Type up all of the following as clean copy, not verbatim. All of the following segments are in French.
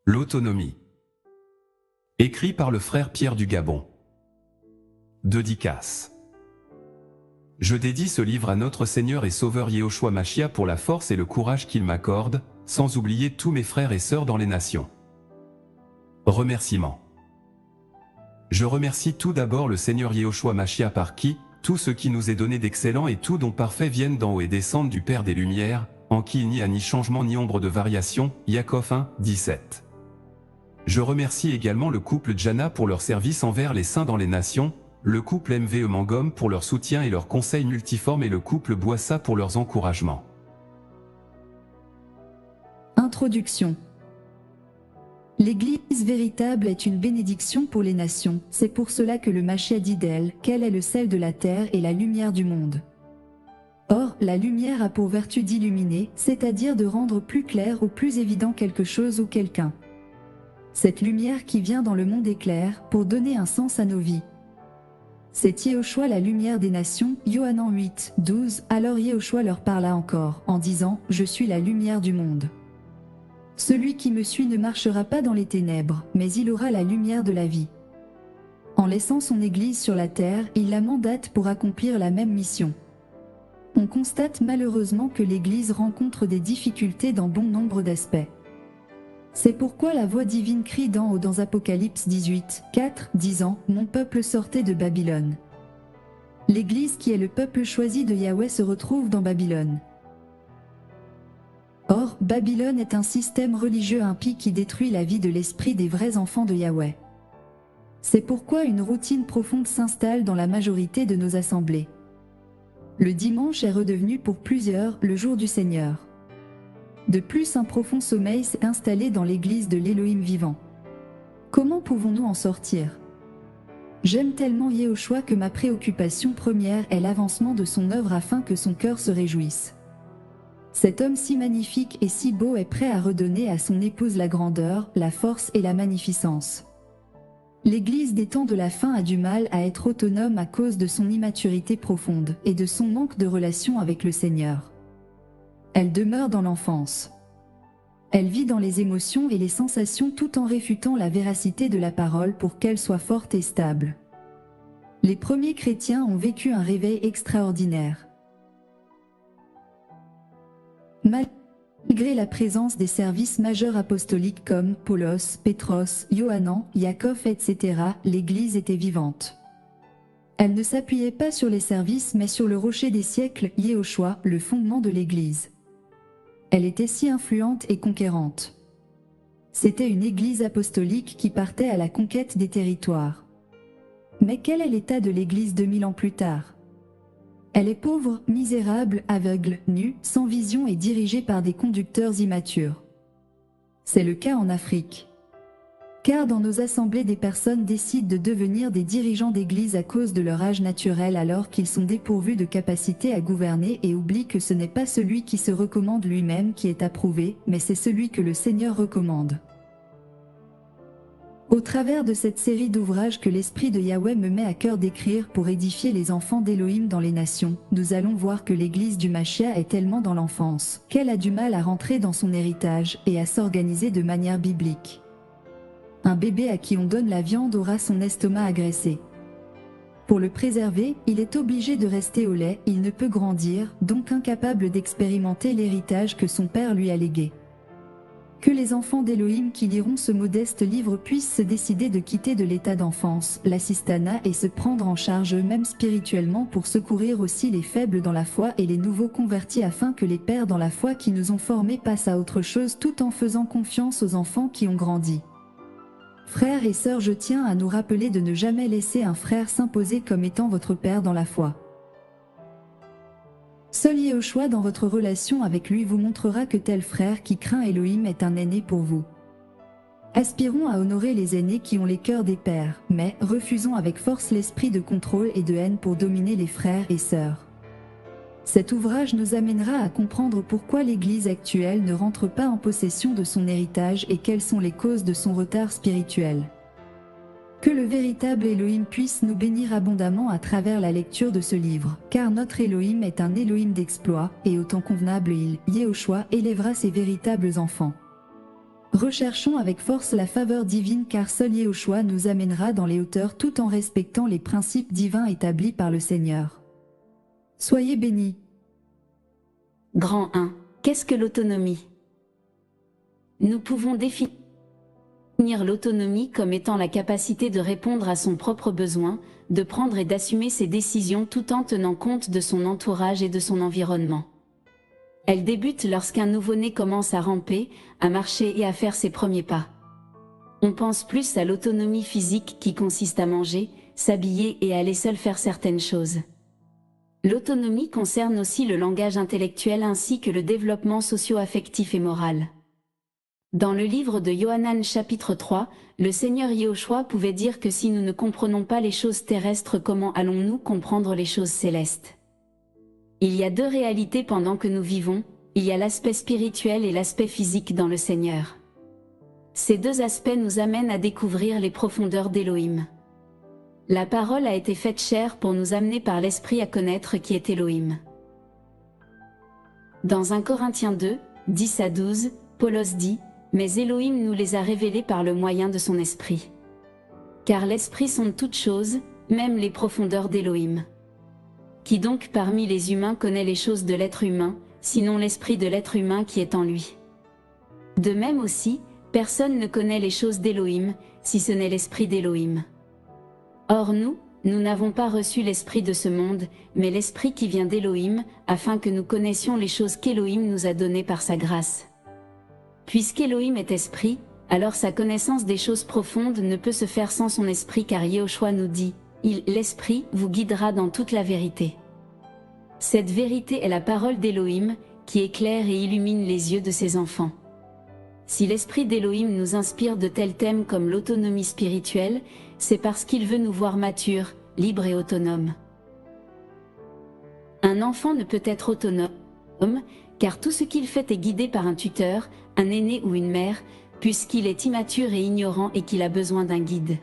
L'autonomie. Écrit par le frère Pierre du Gabon. Dédicace. Je dédie ce livre à notre Seigneur et Sauveur Yehoshua Mashiach pour la force et le courage qu'il m'accorde, sans oublier tous mes frères et sœurs dans les nations. Remerciements. Je remercie tout d'abord le Seigneur Yehoshua Mashiach par qui tout ce qui nous est donné d'excellent et tout dont parfait viennent d'en haut et descendent du Père des Lumières, en qui il n'y a ni changement ni ombre de variation. Yaakov 1, 17. Je remercie également le couple Jana pour leur service envers les saints dans les nations, le couple MVE Mangom pour leur soutien et leurs conseils multiformes et le couple Boissa pour leurs encouragements. Introduction. L'Église véritable est une bénédiction pour les nations, c'est pour cela que le Mashiach dit d'elle qu'elle est le sel de la terre et la lumière du monde. Or, la lumière a pour vertu d'illuminer, c'est-à-dire de rendre plus clair ou plus évident quelque chose ou quelqu'un. Cette lumière qui vient dans le monde éclaire pour donner un sens à nos vies. C'est Yehoshua la lumière des nations, Yohanan 8, 12, alors Yehoshua leur parla encore, en disant « Je suis la lumière du monde. Celui qui me suit ne marchera pas dans les ténèbres, mais il aura la lumière de la vie. » En laissant son Église sur la terre, il la mandate pour accomplir la même mission. On constate malheureusement que l'Église rencontre des difficultés dans bon nombre d'aspects. C'est pourquoi la voix divine crie d'en haut dans Apocalypse 18, 4, disant « Mon peuple sortait de Babylone. » L'Église qui est le peuple choisi de Yahweh se retrouve dans Babylone. Or, Babylone est un système religieux impie qui détruit la vie de l'esprit des vrais enfants de Yahweh. C'est pourquoi une routine profonde s'installe dans la majorité de nos assemblées. Le dimanche est redevenu pour plusieurs le jour du Seigneur. De plus, un profond sommeil s'est installé dans l'Église de l'Élohim vivant. Comment pouvons-nous en sortir? J'aime tellement Yehoshua que ma préoccupation première est l'avancement de son œuvre afin que son cœur se réjouisse. Cet homme si magnifique et si beau est prêt à redonner à son épouse la grandeur, la force et la magnificence. L'Église des temps de la fin a du mal à être autonome à cause de son immaturité profonde et de son manque de relation avec le Seigneur. Elle demeure dans l'enfance. Elle vit dans les émotions et les sensations tout en réfutant la véracité de la parole pour qu'elle soit forte et stable. Les premiers chrétiens ont vécu un réveil extraordinaire. Malgré la présence des services majeurs apostoliques comme Paulos, Pétros, Yohanan, Yaakov, etc., l'Église était vivante. Elle ne s'appuyait pas sur les services mais sur le rocher des siècles, Yehoshua, le fondement de l'Église. Elle était si influente et conquérante. C'était une Église apostolique qui partait à la conquête des territoires. Mais quel est l'état de l'Église 2000 ans plus tard? Elle est pauvre, misérable, aveugle, nue, sans vision et dirigée par des conducteurs immatures. C'est le cas en Afrique. Car dans nos assemblées des personnes décident de devenir des dirigeants d'église à cause de leur âge naturel alors qu'ils sont dépourvus de capacité à gouverner et oublient que ce n'est pas celui qui se recommande lui-même qui est approuvé, mais c'est celui que le Seigneur recommande. Au travers de cette série d'ouvrages que l'Esprit de Yahweh me met à cœur d'écrire pour édifier les enfants d'Élohim dans les nations, nous allons voir que l'Église du Mashiach est tellement dans l'enfance, qu'elle a du mal à rentrer dans son héritage et à s'organiser de manière biblique. Un bébé à qui on donne la viande aura son estomac agressé. Pour le préserver, il est obligé de rester au lait, il ne peut grandir, donc incapable d'expérimenter l'héritage que son père lui a légué. Que les enfants d'Élohim qui liront ce modeste livre puissent se décider de quitter de l'état d'enfance, l'assistana et se prendre en charge eux-mêmes spirituellement pour secourir aussi les faibles dans la foi et les nouveaux convertis afin que les pères dans la foi qui nous ont formés passent à autre chose tout en faisant confiance aux enfants qui ont grandi. Frères et sœurs, je tiens à nous rappeler de ne jamais laisser un frère s'imposer comme étant votre père dans la foi. Seul Yehoshua dans votre relation avec lui vous montrera que tel frère qui craint Elohim est un aîné pour vous. Aspirons à honorer les aînés qui ont les cœurs des pères, mais refusons avec force l'esprit de contrôle et de haine pour dominer les frères et sœurs. Cet ouvrage nous amènera à comprendre pourquoi l'Église actuelle ne rentre pas en possession de son héritage et quelles sont les causes de son retard spirituel. Que le véritable Elohim puisse nous bénir abondamment à travers la lecture de ce livre, car notre Elohim est un Elohim d'exploit, et au temps convenable il, Yehoshua, élèvera ses véritables enfants. Recherchons avec force la faveur divine car seul Yehoshua nous amènera dans les hauteurs tout en respectant les principes divins établis par le Seigneur. Soyez bénis. Grand 1. Qu'est-ce que l'autonomie? Nous pouvons définir l'autonomie comme étant la capacité de répondre à son propre besoin, de prendre et d'assumer ses décisions tout en tenant compte de son entourage et de son environnement. Elle débute lorsqu'un nouveau-né commence à ramper, à marcher et à faire ses premiers pas. On pense plus à l'autonomie physique qui consiste à manger, s'habiller et aller seul faire certaines choses. L'autonomie concerne aussi le langage intellectuel ainsi que le développement socio-affectif et moral. Dans le livre de Yohanan chapitre 3, le Seigneur Yehoshua pouvait dire que si nous ne comprenons pas les choses terrestres, comment allons-nous comprendre les choses célestes? Il y a deux réalités pendant que nous vivons, il y a l'aspect spirituel et l'aspect physique dans le Seigneur. Ces deux aspects nous amènent à découvrir les profondeurs d'Élohim. La parole a été faite chair pour nous amener par l'Esprit à connaître qui est Élohim. Dans 1 Corinthiens 2, 10 à 12, Paulos dit « Mais Élohim nous les a révélés par le moyen de son Esprit. Car l'Esprit sonde toutes choses, même les profondeurs d'Élohim. Qui donc parmi les humains connaît les choses de l'être humain, sinon l'esprit de l'être humain qui est en lui? De même aussi, personne ne connaît les choses d'Élohim, si ce n'est l'esprit d'Élohim. Or nous n'avons pas reçu l'esprit de ce monde, mais l'esprit qui vient d'Élohim, afin que nous connaissions les choses qu'Élohim nous a données par sa grâce. Puisqu'Élohim est esprit, alors sa connaissance des choses profondes ne peut se faire sans son esprit car Yehoshua nous dit « L'esprit vous guidera dans toute la vérité ». Cette vérité est la parole d'Élohim, qui éclaire et illumine les yeux de ses enfants. Si l'esprit d'Élohim nous inspire de tels thèmes comme l'autonomie spirituelle, c'est parce qu'il veut nous voir matures, libres et autonomes. Un enfant ne peut être autonome, car tout ce qu'il fait est guidé par un tuteur, un aîné ou une mère, puisqu'il est immature et ignorant et qu'il a besoin d'un guide.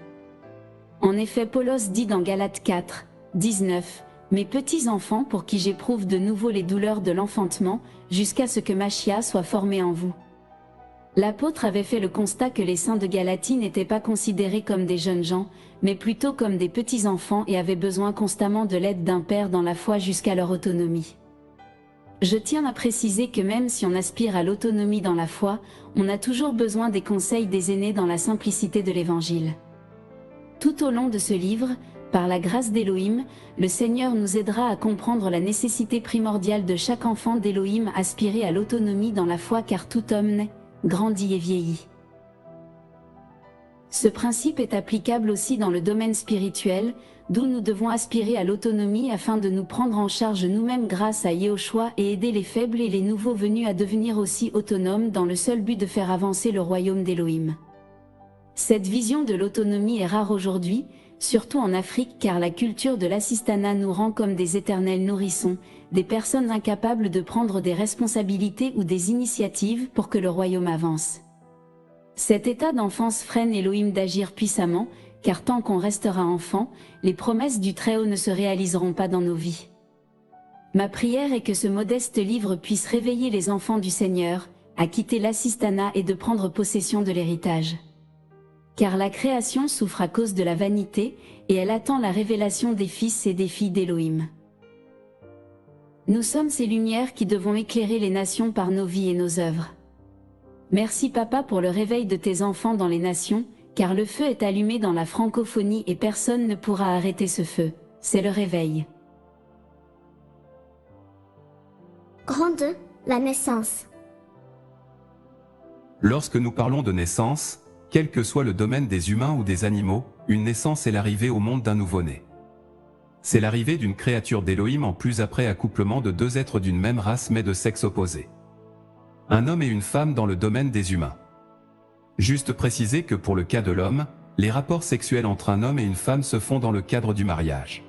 En effet, Paulos dit dans Galates 4, 19, « Mes petits enfants pour qui j'éprouve de nouveau les douleurs de l'enfantement, jusqu'à ce que Machia soit formé en vous. » L'apôtre avait fait le constat que les saints de Galatie n'étaient pas considérés comme des jeunes gens, mais plutôt comme des petits enfants et avaient besoin constamment de l'aide d'un père dans la foi jusqu'à leur autonomie. Je tiens à préciser que même si on aspire à l'autonomie dans la foi, on a toujours besoin des conseils des aînés dans la simplicité de l'Évangile. Tout au long de ce livre, par la grâce d'Élohim, le Seigneur nous aidera à comprendre la nécessité primordiale de chaque enfant d'Élohim aspirer à l'autonomie dans la foi car tout homme naît, grandit et vieillit. Ce principe est applicable aussi dans le domaine spirituel, d'où nous devons aspirer à l'autonomie afin de nous prendre en charge nous-mêmes grâce à Yehoshua et aider les faibles et les nouveaux venus à devenir aussi autonomes dans le seul but de faire avancer le royaume d'Élohim. Cette vision de l'autonomie est rare aujourd'hui, surtout en Afrique car la culture de l'assistanat nous rend comme des éternels nourrissons, des personnes incapables de prendre des responsabilités ou des initiatives pour que le royaume avance. Cet état d'enfance freine Élohim d'agir puissamment, car tant qu'on restera enfant, les promesses du Très-Haut ne se réaliseront pas dans nos vies. Ma prière est que ce modeste livre puisse réveiller les enfants du Seigneur, à quitter l'assistanat et de prendre possession de l'héritage. Car la création souffre à cause de la vanité, et elle attend la révélation des fils et des filles d'Élohim. Nous sommes ces lumières qui devons éclairer les nations par nos vies et nos œuvres. Merci Papa pour le réveil de tes enfants dans les nations, car le feu est allumé dans la francophonie et personne ne pourra arrêter ce feu, c'est le réveil. Grand 2, la naissance. Lorsque nous parlons de naissance, quel que soit le domaine des humains ou des animaux, une naissance est l'arrivée au monde d'un nouveau-né. C'est l'arrivée d'une créature d'Élohim en plus après accouplement de deux êtres d'une même race mais de sexe opposé. Un homme et une femme dans le domaine des humains. Juste préciser que pour le cas de l'homme, les rapports sexuels entre un homme et une femme se font dans le cadre du mariage.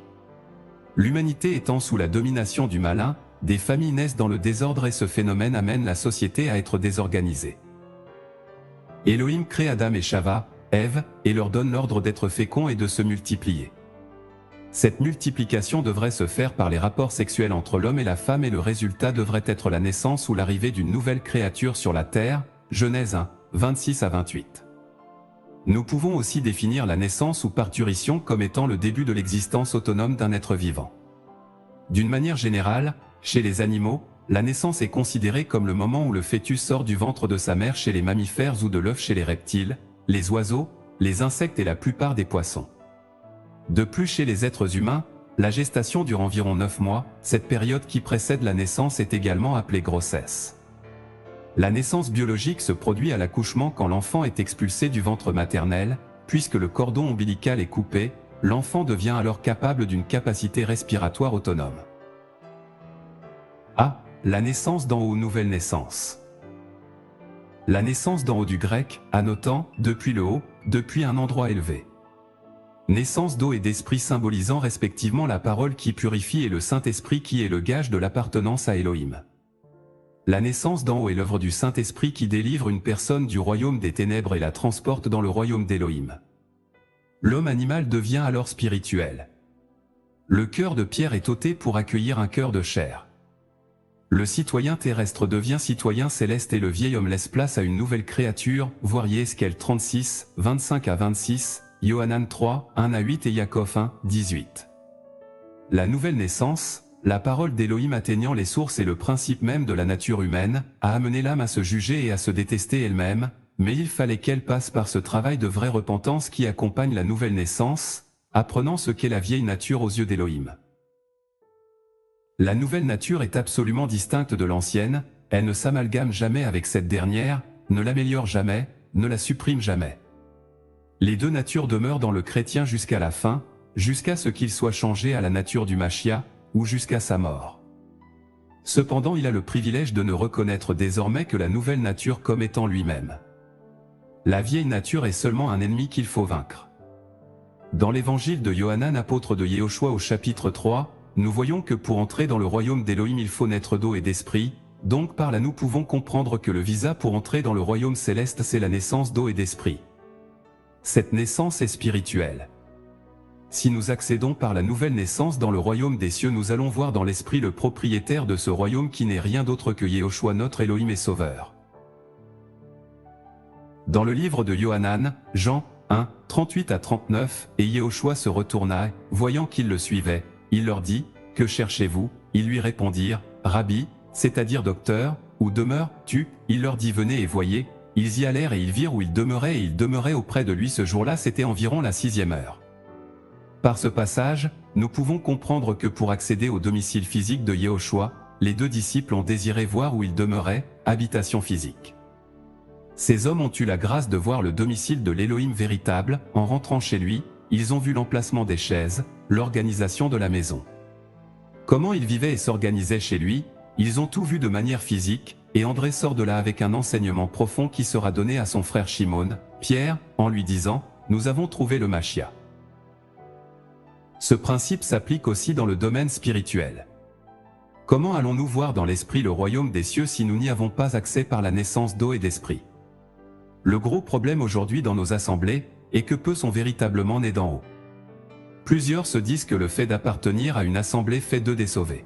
L'humanité étant sous la domination du malin, des familles naissent dans le désordre et ce phénomène amène la société à être désorganisée. Élohim crée Adam et Chava, Ève, et leur donne l'ordre d'être féconds et de se multiplier. Cette multiplication devrait se faire par les rapports sexuels entre l'homme et la femme et le résultat devrait être la naissance ou l'arrivée d'une nouvelle créature sur la terre, Genèse 1, 26 à 28. Nous pouvons aussi définir la naissance ou parturition comme étant le début de l'existence autonome d'un être vivant. D'une manière générale, chez les animaux, la naissance est considérée comme le moment où le fœtus sort du ventre de sa mère chez les mammifères ou de l'œuf chez les reptiles, les oiseaux, les insectes et la plupart des poissons. De plus, chez les êtres humains, la gestation dure environ 9 mois, cette période qui précède la naissance est également appelée grossesse. La naissance biologique se produit à l'accouchement quand l'enfant est expulsé du ventre maternel, puisque le cordon ombilical est coupé, l'enfant devient alors capable d'une capacité respiratoire autonome. A. La naissance d'en haut ou nouvelle naissance. La naissance d'en haut du grec, annotant, depuis le haut, depuis un endroit élevé. Naissance d'eau et d'esprit symbolisant respectivement la parole qui purifie et le Saint-Esprit qui est le gage de l'appartenance à Elohim. La naissance d'en haut est l'œuvre du Saint-Esprit qui délivre une personne du royaume des ténèbres et la transporte dans le royaume d'Elohim. L'homme animal devient alors spirituel. Le cœur de pierre est ôté pour accueillir un cœur de chair. Le citoyen terrestre devient citoyen céleste et le vieil homme laisse place à une nouvelle créature, voir Yesquel 36, 25 à 26, Yohanan 3, 1 à 8 et Jacob 1, 18. La nouvelle naissance, la parole d'Elohim atteignant les sources et le principe même de la nature humaine, a amené l'âme à se juger et à se détester elle-même, mais il fallait qu'elle passe par ce travail de vraie repentance qui accompagne la nouvelle naissance, apprenant ce qu'est la vieille nature aux yeux d'Elohim. La nouvelle nature est absolument distincte de l'ancienne, elle ne s'amalgame jamais avec cette dernière, ne l'améliore jamais, ne la supprime jamais. Les deux natures demeurent dans le chrétien jusqu'à la fin, jusqu'à ce qu'il soit changé à la nature du Machia, ou jusqu'à sa mort. Cependant il a le privilège de ne reconnaître désormais que la nouvelle nature comme étant lui-même. La vieille nature est seulement un ennemi qu'il faut vaincre. Dans l'évangile de Yohanan, apôtre de Yehoshua au chapitre 3, nous voyons que pour entrer dans le royaume d'Elohim il faut naître d'eau et d'esprit, donc par là nous pouvons comprendre que le visa pour entrer dans le royaume céleste c'est la naissance d'eau et d'esprit. Cette naissance est spirituelle. Si nous accédons par la nouvelle naissance dans le royaume des cieux nous allons voir dans l'esprit le propriétaire de ce royaume qui n'est rien d'autre que Yehoshua notre Elohim et Sauveur. Dans le livre de Yohanan, Jean 1, 38 à 39, et Yehoshua se retourna, voyant qu'ils le suivaient, il leur dit, « Que cherchez-vous » Ils lui répondirent, « Rabbi, c'est-à-dire docteur, où demeures-tu » Il leur dit, « Venez et voyez ». Ils y allèrent et ils virent où il demeurait et ils demeuraient auprès de lui ce jour-là, c'était environ la 6e heure. Par ce passage, nous pouvons comprendre que pour accéder au domicile physique de Yehoshua, les deux disciples ont désiré voir où il demeurait, habitation physique. Ces hommes ont eu la grâce de voir le domicile de l'Élohim véritable, en rentrant chez lui, ils ont vu l'emplacement des chaises, l'organisation de la maison. Comment il vivait et s'organisait chez lui, ils ont tout vu de manière physique, et André sort de là avec un enseignement profond qui sera donné à son frère Shimon, Pierre, en lui disant, « Nous avons trouvé le Machia ». Ce principe s'applique aussi dans le domaine spirituel. Comment allons-nous voir dans l'esprit le royaume des cieux si nous n'y avons pas accès par la naissance d'eau et d'esprit? Le gros problème aujourd'hui dans nos assemblées est que peu sont véritablement nés d'en haut. Plusieurs se disent que le fait d'appartenir à une assemblée fait d'eux des sauvés.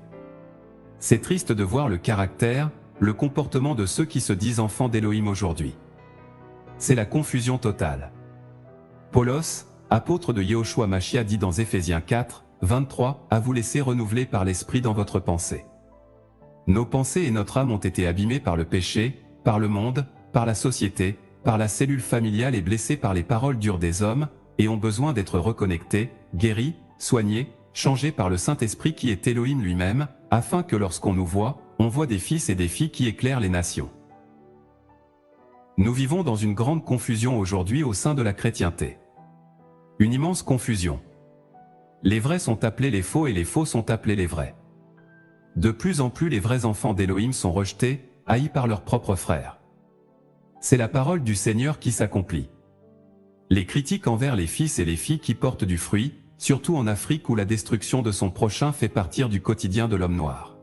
C'est triste de voir le caractère, le comportement de ceux qui se disent enfants d'Élohim aujourd'hui. C'est la confusion totale. Paulos, apôtre de Yehoshua Machia, dit dans Éphésiens 4, 23, « À vous laisser renouveler par l'esprit dans votre pensée. » Nos pensées et notre âme ont été abîmées par le péché, par le monde, par la société, par la cellule familiale et blessées par les paroles dures des hommes, et ont besoin d'être reconnectées, guéries, soignées, changées par le Saint-Esprit qui est Elohim lui-même, afin que lorsqu'on nous voit, on voit des fils et des filles qui éclairent les nations. Nous vivons dans une grande confusion aujourd'hui au sein de la chrétienté. Une immense confusion. Les vrais sont appelés les faux et les faux sont appelés les vrais. De plus en plus les vrais enfants d'Elohim sont rejetés, haïs par leurs propres frères. C'est la parole du Seigneur qui s'accomplit. Les critiques envers les fils et les filles qui portent du fruit, surtout en Afrique où la destruction de son prochain fait partie du quotidien de l'homme noir.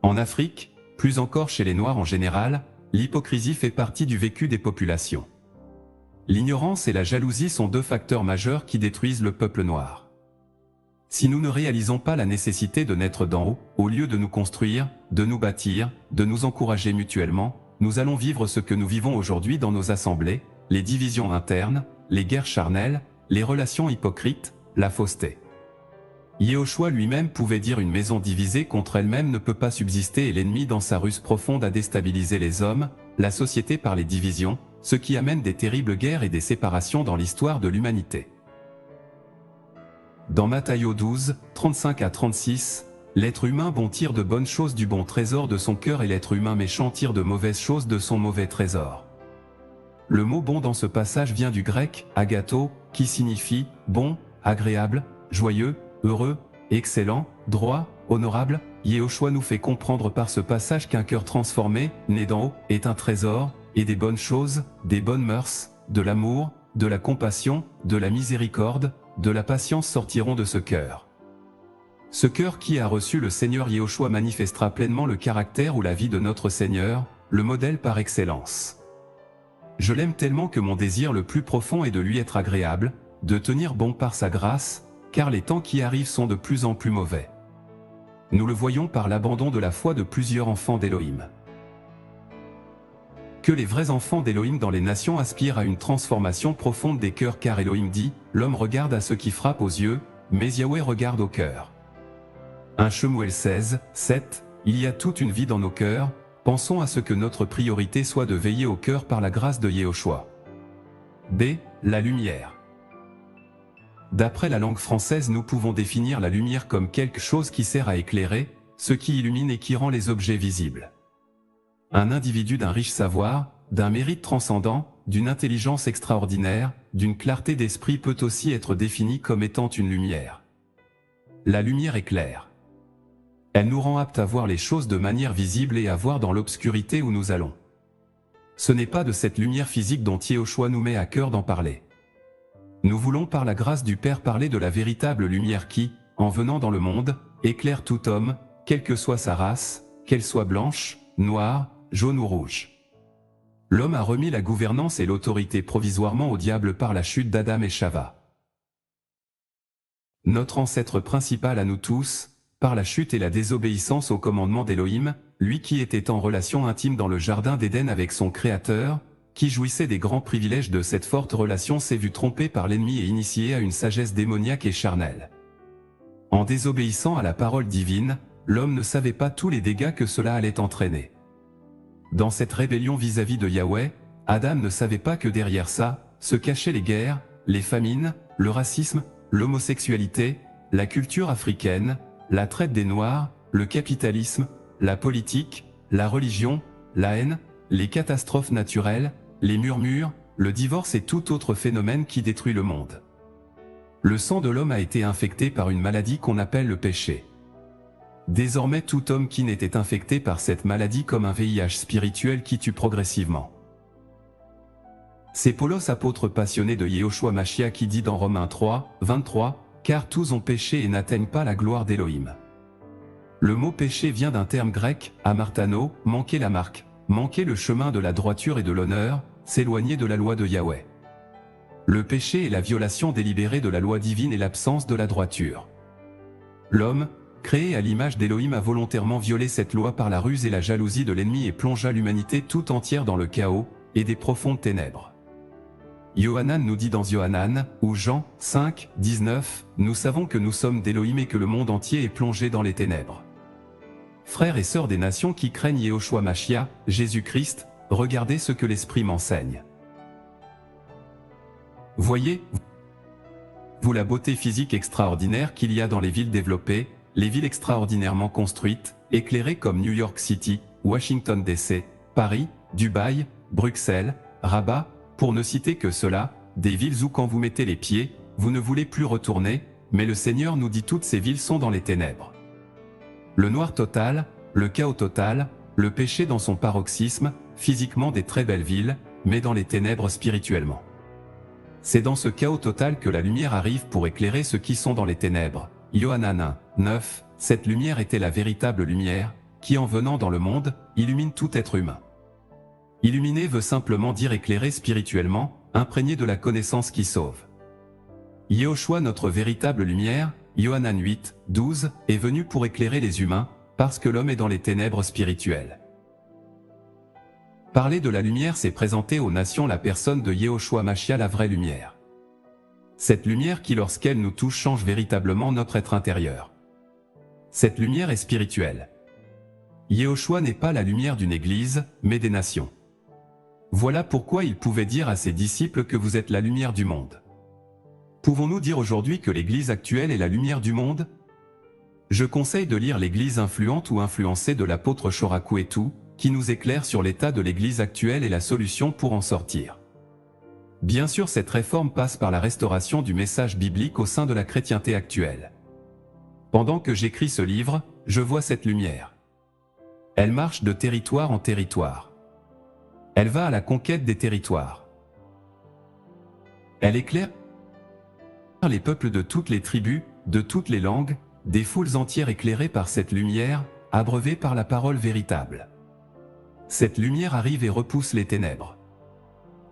En Afrique, plus encore chez les Noirs en général, l'hypocrisie fait partie du vécu des populations. L'ignorance et la jalousie sont deux facteurs majeurs qui détruisent le peuple noir. Si nous ne réalisons pas la nécessité de naître d'en haut, au lieu de nous construire, de nous bâtir, de nous encourager mutuellement, nous allons vivre ce que nous vivons aujourd'hui dans nos assemblées, les divisions internes, les guerres charnelles, les relations hypocrites, la fausseté. Yehoshua lui-même pouvait dire une maison divisée contre elle-même ne peut pas subsister et l'ennemi dans sa ruse profonde a déstabilisé les hommes, la société par les divisions, ce qui amène des terribles guerres et des séparations dans l'histoire de l'humanité. Dans Matthieu 12, 35 à 36, l'être humain bon tire de bonnes choses du bon trésor de son cœur et l'être humain méchant tire de mauvaises choses de son mauvais trésor. Le mot bon dans ce passage vient du grec agato, qui signifie bon, agréable, joyeux, heureux, excellent, droit, honorable. Yehoshua nous fait comprendre par ce passage qu'un cœur transformé, né d'en haut, est un trésor, et des bonnes choses, des bonnes mœurs, de l'amour, de la compassion, de la miséricorde, de la patience sortiront de ce cœur. Ce cœur qui a reçu le Seigneur Yehoshua manifestera pleinement le caractère ou la vie de notre Seigneur, le modèle par excellence. Je l'aime tellement que mon désir le plus profond est de lui être agréable, de tenir bon par sa grâce, car les temps qui arrivent sont de plus en plus mauvais. Nous le voyons par l'abandon de la foi de plusieurs enfants d'Élohim. Que les vrais enfants d'Élohim dans les nations aspirent à une transformation profonde des cœurs car Élohim dit, l'homme regarde à ce qui frappe aux yeux, mais Yahweh regarde au cœur. 1 Shemuel 16, 7, il y a toute une vie dans nos cœurs, pensons à ce que notre priorité soit de veiller au cœur par la grâce de Yehoshua. B. La lumière. D'après la langue française nous pouvons définir la lumière comme quelque chose qui sert à éclairer, ce qui illumine et qui rend les objets visibles. Un individu d'un riche savoir, d'un mérite transcendant, d'une intelligence extraordinaire, d'une clarté d'esprit peut aussi être défini comme étant une lumière. La lumière éclaire. Elle nous rend aptes à voir les choses de manière visible et à voir dans l'obscurité où nous allons. Ce n'est pas de cette lumière physique dont Yehoshua nous met à cœur d'en parler. Nous voulons par la grâce du Père parler de la véritable lumière qui, en venant dans le monde, éclaire tout homme, quelle que soit sa race, qu'elle soit blanche, noire, jaune ou rouge. L'homme a remis la gouvernance et l'autorité provisoirement au diable par la chute d'Adam et Chava. Notre ancêtre principal à nous tous, par la chute et la désobéissance au commandement d'Élohim, lui qui était en relation intime dans le jardin d'Éden avec son Créateur, qui jouissait des grands privilèges de cette forte relation s'est vu trompé par l'ennemi et initié à une sagesse démoniaque et charnelle. En désobéissant à la parole divine, l'homme ne savait pas tous les dégâts que cela allait entraîner. Dans cette rébellion vis-à-vis de Yahweh, Adam ne savait pas que derrière ça, se cachaient les guerres, les famines, le racisme, l'homosexualité, la culture africaine, la traite des Noirs, le capitalisme, la politique, la religion, la haine, les catastrophes naturelles, les murmures, le divorce et tout autre phénomène qui détruit le monde. Le sang de l'homme a été infecté par une maladie qu'on appelle le péché. Désormais tout homme qui n'était infecté par cette maladie comme un VIH spirituel qui tue progressivement. C'est Paulos apôtre passionné de Yehoshua Mashiach qui dit dans Romains 3, 23, « Car tous ont péché et n'atteignent pas la gloire d'Élohim ». Le mot péché vient d'un terme grec, amartano, manquer la marque, manquer le chemin de la droiture et de l'honneur, s'éloigner de la loi de Yahweh. Le péché est la violation délibérée de la loi divine et l'absence de la droiture. L'homme, créé à l'image d'Élohim, a volontairement violé cette loi par la ruse et la jalousie de l'ennemi et plongea l'humanité tout entière dans le chaos et des profondes ténèbres. Yohanan nous dit dans Yohanan, ou Jean 5, 19, « Nous savons que nous sommes d'Élohim et que le monde entier est plongé dans les ténèbres. » Frères et sœurs des nations qui craignent Yehoshua Mashiach, Jésus-Christ, regardez ce que l'Esprit m'enseigne. Voyez, vous la beauté physique extraordinaire qu'il y a dans les villes développées, les villes extraordinairement construites, éclairées comme New York City, Washington DC, Paris, Dubaï, Bruxelles, Rabat, pour ne citer que cela, des villes où quand vous mettez les pieds, vous ne voulez plus retourner, mais le Seigneur nous dit toutes ces villes sont dans les ténèbres. Le noir total, le chaos total, le péché dans son paroxysme, physiquement des très belles villes, mais dans les ténèbres spirituellement. C'est dans ce chaos total que la lumière arrive pour éclairer ceux qui sont dans les ténèbres. Yohanan 1, 9, cette lumière était la véritable lumière, qui en venant dans le monde, illumine tout être humain. Illuminer veut simplement dire éclairer spirituellement, imprégné de la connaissance qui sauve. Yehoshua, notre véritable lumière, Yohanan 8, 12, est venu pour éclairer les humains, parce que l'homme est dans les ténèbres spirituelles. parler de la lumière, c'est présenter aux nations la personne de Yehoshua Mashiach, la vraie lumière. Cette lumière qui, lorsqu'elle nous touche, change véritablement notre être intérieur. Cette lumière est spirituelle. Yehoshua n'est pas la lumière d'une église, mais des nations. Voilà pourquoi il pouvait dire à ses disciples que vous êtes la lumière du monde. Pouvons-nous dire aujourd'hui que l'église actuelle est la lumière du monde? Je conseille de lire l'église influente ou influencée de l'apôtre Shoraku et tout, qui nous éclaire sur l'état de l'église actuelle et la solution pour en sortir. Bien sûr, cette réforme passe par la restauration du message biblique au sein de la chrétienté actuelle. Pendant que j'écris ce livre, je vois cette lumière. Elle marche de territoire en territoire. Elle va à la conquête des territoires. Elle éclaire les peuples de toutes les tribus, de toutes les langues, des foules entières éclairées par cette lumière, abreuvées par la parole véritable. Cette lumière arrive et repousse les ténèbres.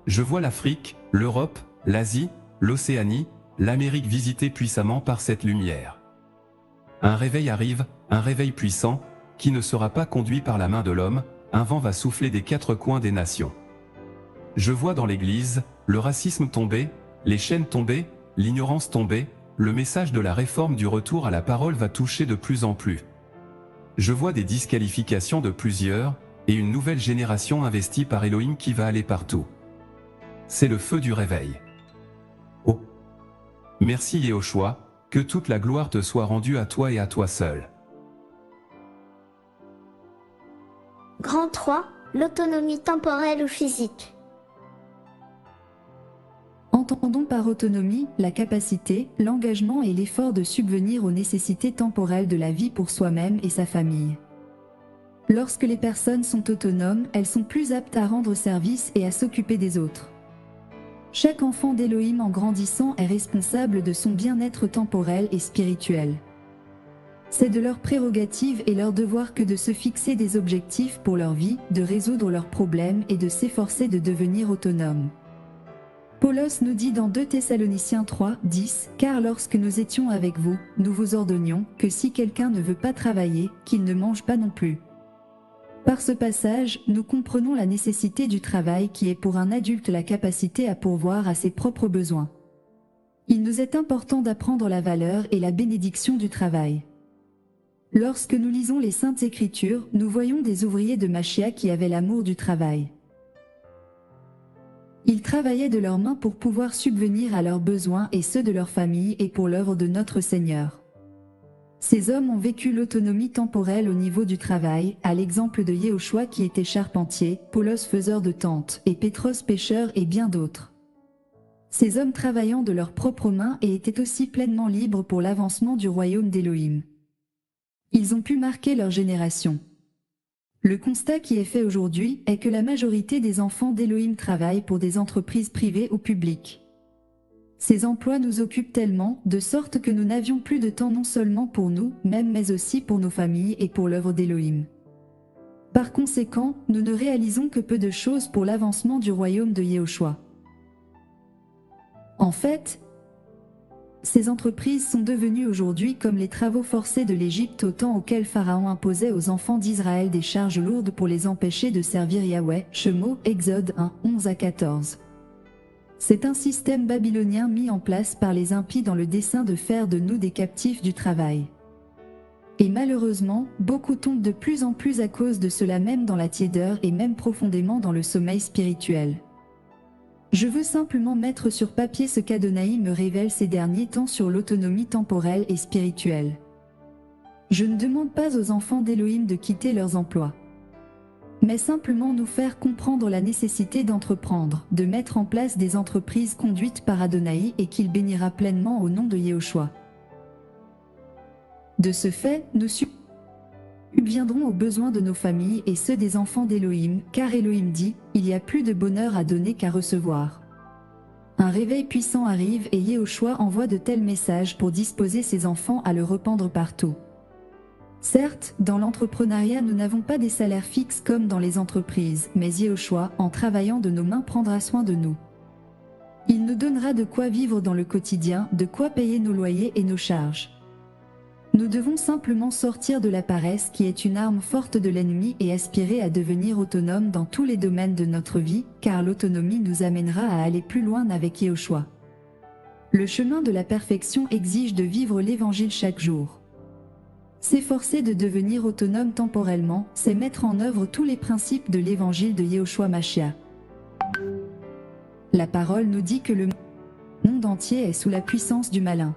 Je vois l'Afrique, l'Europe, l'Asie, l'Océanie, l'Amérique visitées puissamment par cette lumière. Un réveil arrive, un réveil puissant, qui ne sera pas conduit par la main de l'homme, un vent va souffler des quatre coins des nations. Je vois dans l'Église, le racisme tomber, les chaînes tomber, l'ignorance tomber, le message de la réforme du retour à la parole va toucher de plus en plus. Je vois des disqualifications de plusieurs, et une nouvelle génération investie par Elohim qui va aller partout. C'est le feu du réveil. Oh! Merci Yehoshua, que toute la gloire te soit rendue à toi et à toi seul. Grand 3, l'autonomie temporelle ou physique. Entendons par autonomie la capacité, l'engagement et l'effort de subvenir aux nécessités temporelles de la vie pour soi-même et sa famille. Lorsque les personnes sont autonomes, elles sont plus aptes à rendre service et à s'occuper des autres. Chaque enfant d'Elohim en grandissant est responsable de son bien-être temporel et spirituel. C'est de leur prérogative et leur devoir que de se fixer des objectifs pour leur vie, de résoudre leurs problèmes et de s'efforcer de devenir autonomes. Paulos nous dit dans 2 Thessaloniciens 3, 10, « Car lorsque nous étions avec vous, nous vous ordonnions que si quelqu'un ne veut pas travailler, qu'il ne mange pas non plus. » Par ce passage, nous comprenons la nécessité du travail qui est pour un adulte la capacité à pourvoir à ses propres besoins. Il nous est important d'apprendre la valeur et la bénédiction du travail. Lorsque nous lisons les Saintes Écritures, nous voyons des ouvriers de Mashiach qui avaient l'amour du travail. Ils travaillaient de leurs mains pour pouvoir subvenir à leurs besoins et ceux de leur famille et pour l'œuvre de notre Seigneur. Ces hommes ont vécu l'autonomie temporelle au niveau du travail, à l'exemple de Yehoshua qui était charpentier, Paulos faiseur de tentes, et Pétros pêcheur et bien d'autres. Ces hommes travaillant de leurs propres mains et étaient aussi pleinement libres pour l'avancement du royaume d'Elohim. Ils ont pu marquer leur génération. Le constat qui est fait aujourd'hui est que la majorité des enfants d'Elohim travaillent pour des entreprises privées ou publiques. Ces emplois nous occupent tellement, de sorte que nous n'avions plus de temps non seulement pour nous, mêmes mais aussi pour nos familles et pour l'œuvre d'Elohim. Par conséquent, nous ne réalisons que peu de choses pour l'avancement du royaume de Yehoshua. En fait, ces entreprises sont devenues aujourd'hui comme les travaux forcés de l'Égypte au temps auquel Pharaon imposait aux enfants d'Israël des charges lourdes pour les empêcher de servir Yahweh, Shemo, Exode 1, 11 à 14. C'est un système babylonien mis en place par les impies dans le dessein de faire de nous des captifs du travail. Et malheureusement, beaucoup tombent de plus en plus à cause de cela même dans la tiédeur et même profondément dans le sommeil spirituel. Je veux simplement mettre sur papier ce qu'Adonai me révèle ces derniers temps sur l'autonomie temporelle et spirituelle. Je ne demande pas aux enfants d'Elohim de quitter leurs emplois, mais simplement nous faire comprendre la nécessité d'entreprendre, de mettre en place des entreprises conduites par Adonai et qu'il bénira pleinement au nom de Yehoshua. De ce fait, nous subviendrons aux besoins de nos familles et ceux des enfants d'Elohim, car Elohim dit, il y a plus de bonheur à donner qu'à recevoir. Un réveil puissant arrive et Yehoshua envoie de tels messages pour disposer ses enfants à le répandre partout. Certes, dans l'entrepreneuriat nous n'avons pas des salaires fixes comme dans les entreprises, mais Yehoshua, en travaillant de nos mains, prendra soin de nous. Il nous donnera de quoi vivre dans le quotidien, de quoi payer nos loyers et nos charges. Nous devons simplement sortir de la paresse qui est une arme forte de l'ennemi et aspirer à devenir autonomes dans tous les domaines de notre vie, car l'autonomie nous amènera à aller plus loin avec Yehoshua. Le chemin de la perfection exige de vivre l'Évangile chaque jour. S'efforcer de devenir autonome temporellement, c'est mettre en œuvre tous les principes de l'Évangile de Yehoshua Mashiach. La parole nous dit que le monde entier est sous la puissance du malin.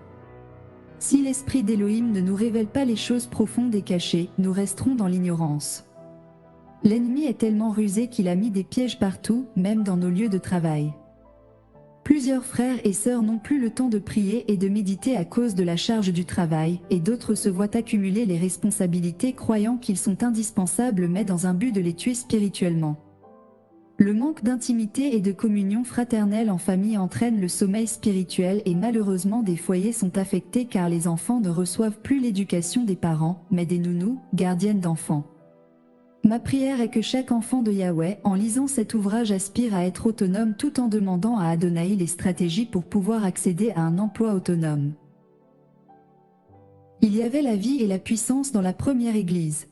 Si l'esprit d'Élohim ne nous révèle pas les choses profondes et cachées, nous resterons dans l'ignorance. L'ennemi est tellement rusé qu'il a mis des pièges partout, même dans nos lieux de travail. Plusieurs frères et sœurs n'ont plus le temps de prier et de méditer à cause de la charge du travail, et d'autres se voient accumuler les responsabilités croyant qu'ils sont indispensables mais dans un but de les tuer spirituellement. Le manque d'intimité et de communion fraternelle en famille entraîne le sommeil spirituel et malheureusement des foyers sont affectés car les enfants ne reçoivent plus l'éducation des parents, mais des nounous, gardiennes d'enfants. Ma prière est que chaque enfant de Yahweh, en lisant cet ouvrage, aspire à être autonome tout en demandant à Adonai les stratégies pour pouvoir accéder à un emploi autonome. Il y avait la vie et la puissance dans la première Église.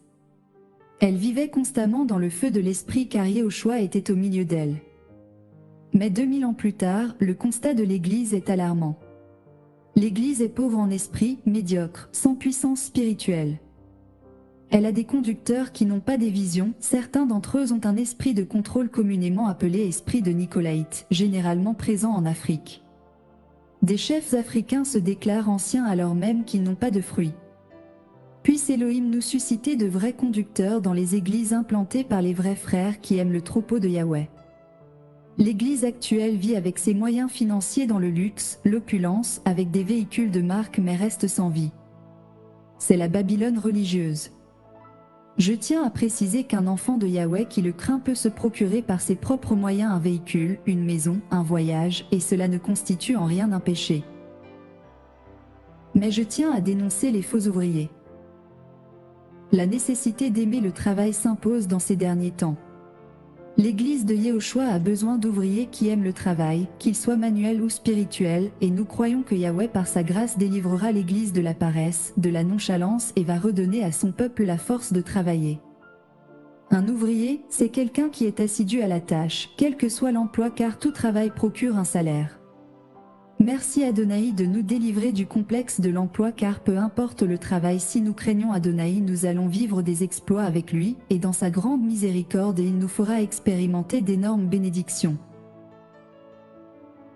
Elle vivait constamment dans le feu de l'esprit car Yehoshua était au milieu d'elle. Mais 2000 ans plus tard, le constat de l'Église est alarmant. L'Église est pauvre en esprit, médiocre, sans puissance spirituelle. Elle a des conducteurs qui n'ont pas des visions, certains d'entre eux ont un esprit de contrôle communément appelé esprit de Nicolaïte, généralement présent en Afrique. Des chefs africains se déclarent anciens alors même qu'ils n'ont pas de fruits. Puisse Elohim nous susciter de vrais conducteurs dans les églises implantées par les vrais frères qui aiment le troupeau de Yahweh. L'église actuelle vit avec ses moyens financiers dans le luxe, l'opulence, avec des véhicules de marque mais reste sans vie. C'est la Babylone religieuse. Je tiens à préciser qu'un enfant de Yahweh qui le craint peut se procurer par ses propres moyens un véhicule, une maison, un voyage, et cela ne constitue en rien un péché. Mais je tiens à dénoncer les faux ouvriers. La nécessité d'aimer le travail s'impose dans ces derniers temps. L'Église de Yehoshua a besoin d'ouvriers qui aiment le travail, qu'ils soient manuels ou spirituels, et nous croyons que Yahweh par sa grâce délivrera l'Église de la paresse, de la nonchalance et va redonner à son peuple la force de travailler. Un ouvrier, c'est quelqu'un qui est assidu à la tâche, quel que soit l'emploi car tout travail procure un salaire. Merci Adonai de nous délivrer du complexe de l'emploi car peu importe le travail, si nous craignons Adonai, nous allons vivre des exploits avec lui, et dans sa grande miséricorde il nous fera expérimenter d'énormes bénédictions.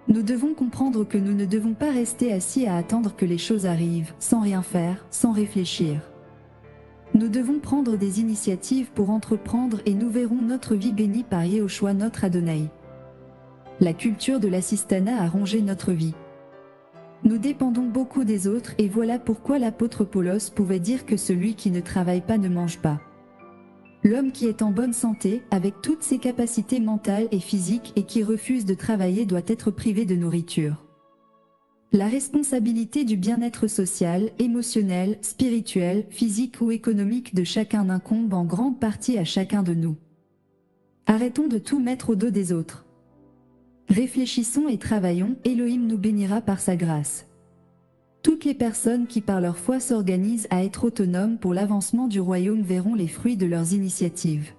Nous devons comprendre que nous ne devons pas rester assis à attendre que les choses arrivent, sans rien faire, sans réfléchir. Nous devons prendre des initiatives pour entreprendre et nous verrons notre vie bénie par Yehoshua notre Adonai. La culture de l'assistanat a rongé notre vie. Nous dépendons beaucoup des autres et voilà pourquoi l'apôtre Paulos pouvait dire que celui qui ne travaille pas ne mange pas. L'homme qui est en bonne santé, avec toutes ses capacités mentales et physiques et qui refuse de travailler doit être privé de nourriture. La responsabilité du bien-être social, émotionnel, spirituel, physique ou économique de chacun incombe en grande partie à chacun de nous. Arrêtons de tout mettre au dos des autres. Réfléchissons et travaillons, Elohim nous bénira par sa grâce. Toutes les personnes qui par leur foi s'organisent à être autonomes pour l'avancement du royaume verront les fruits de leurs initiatives.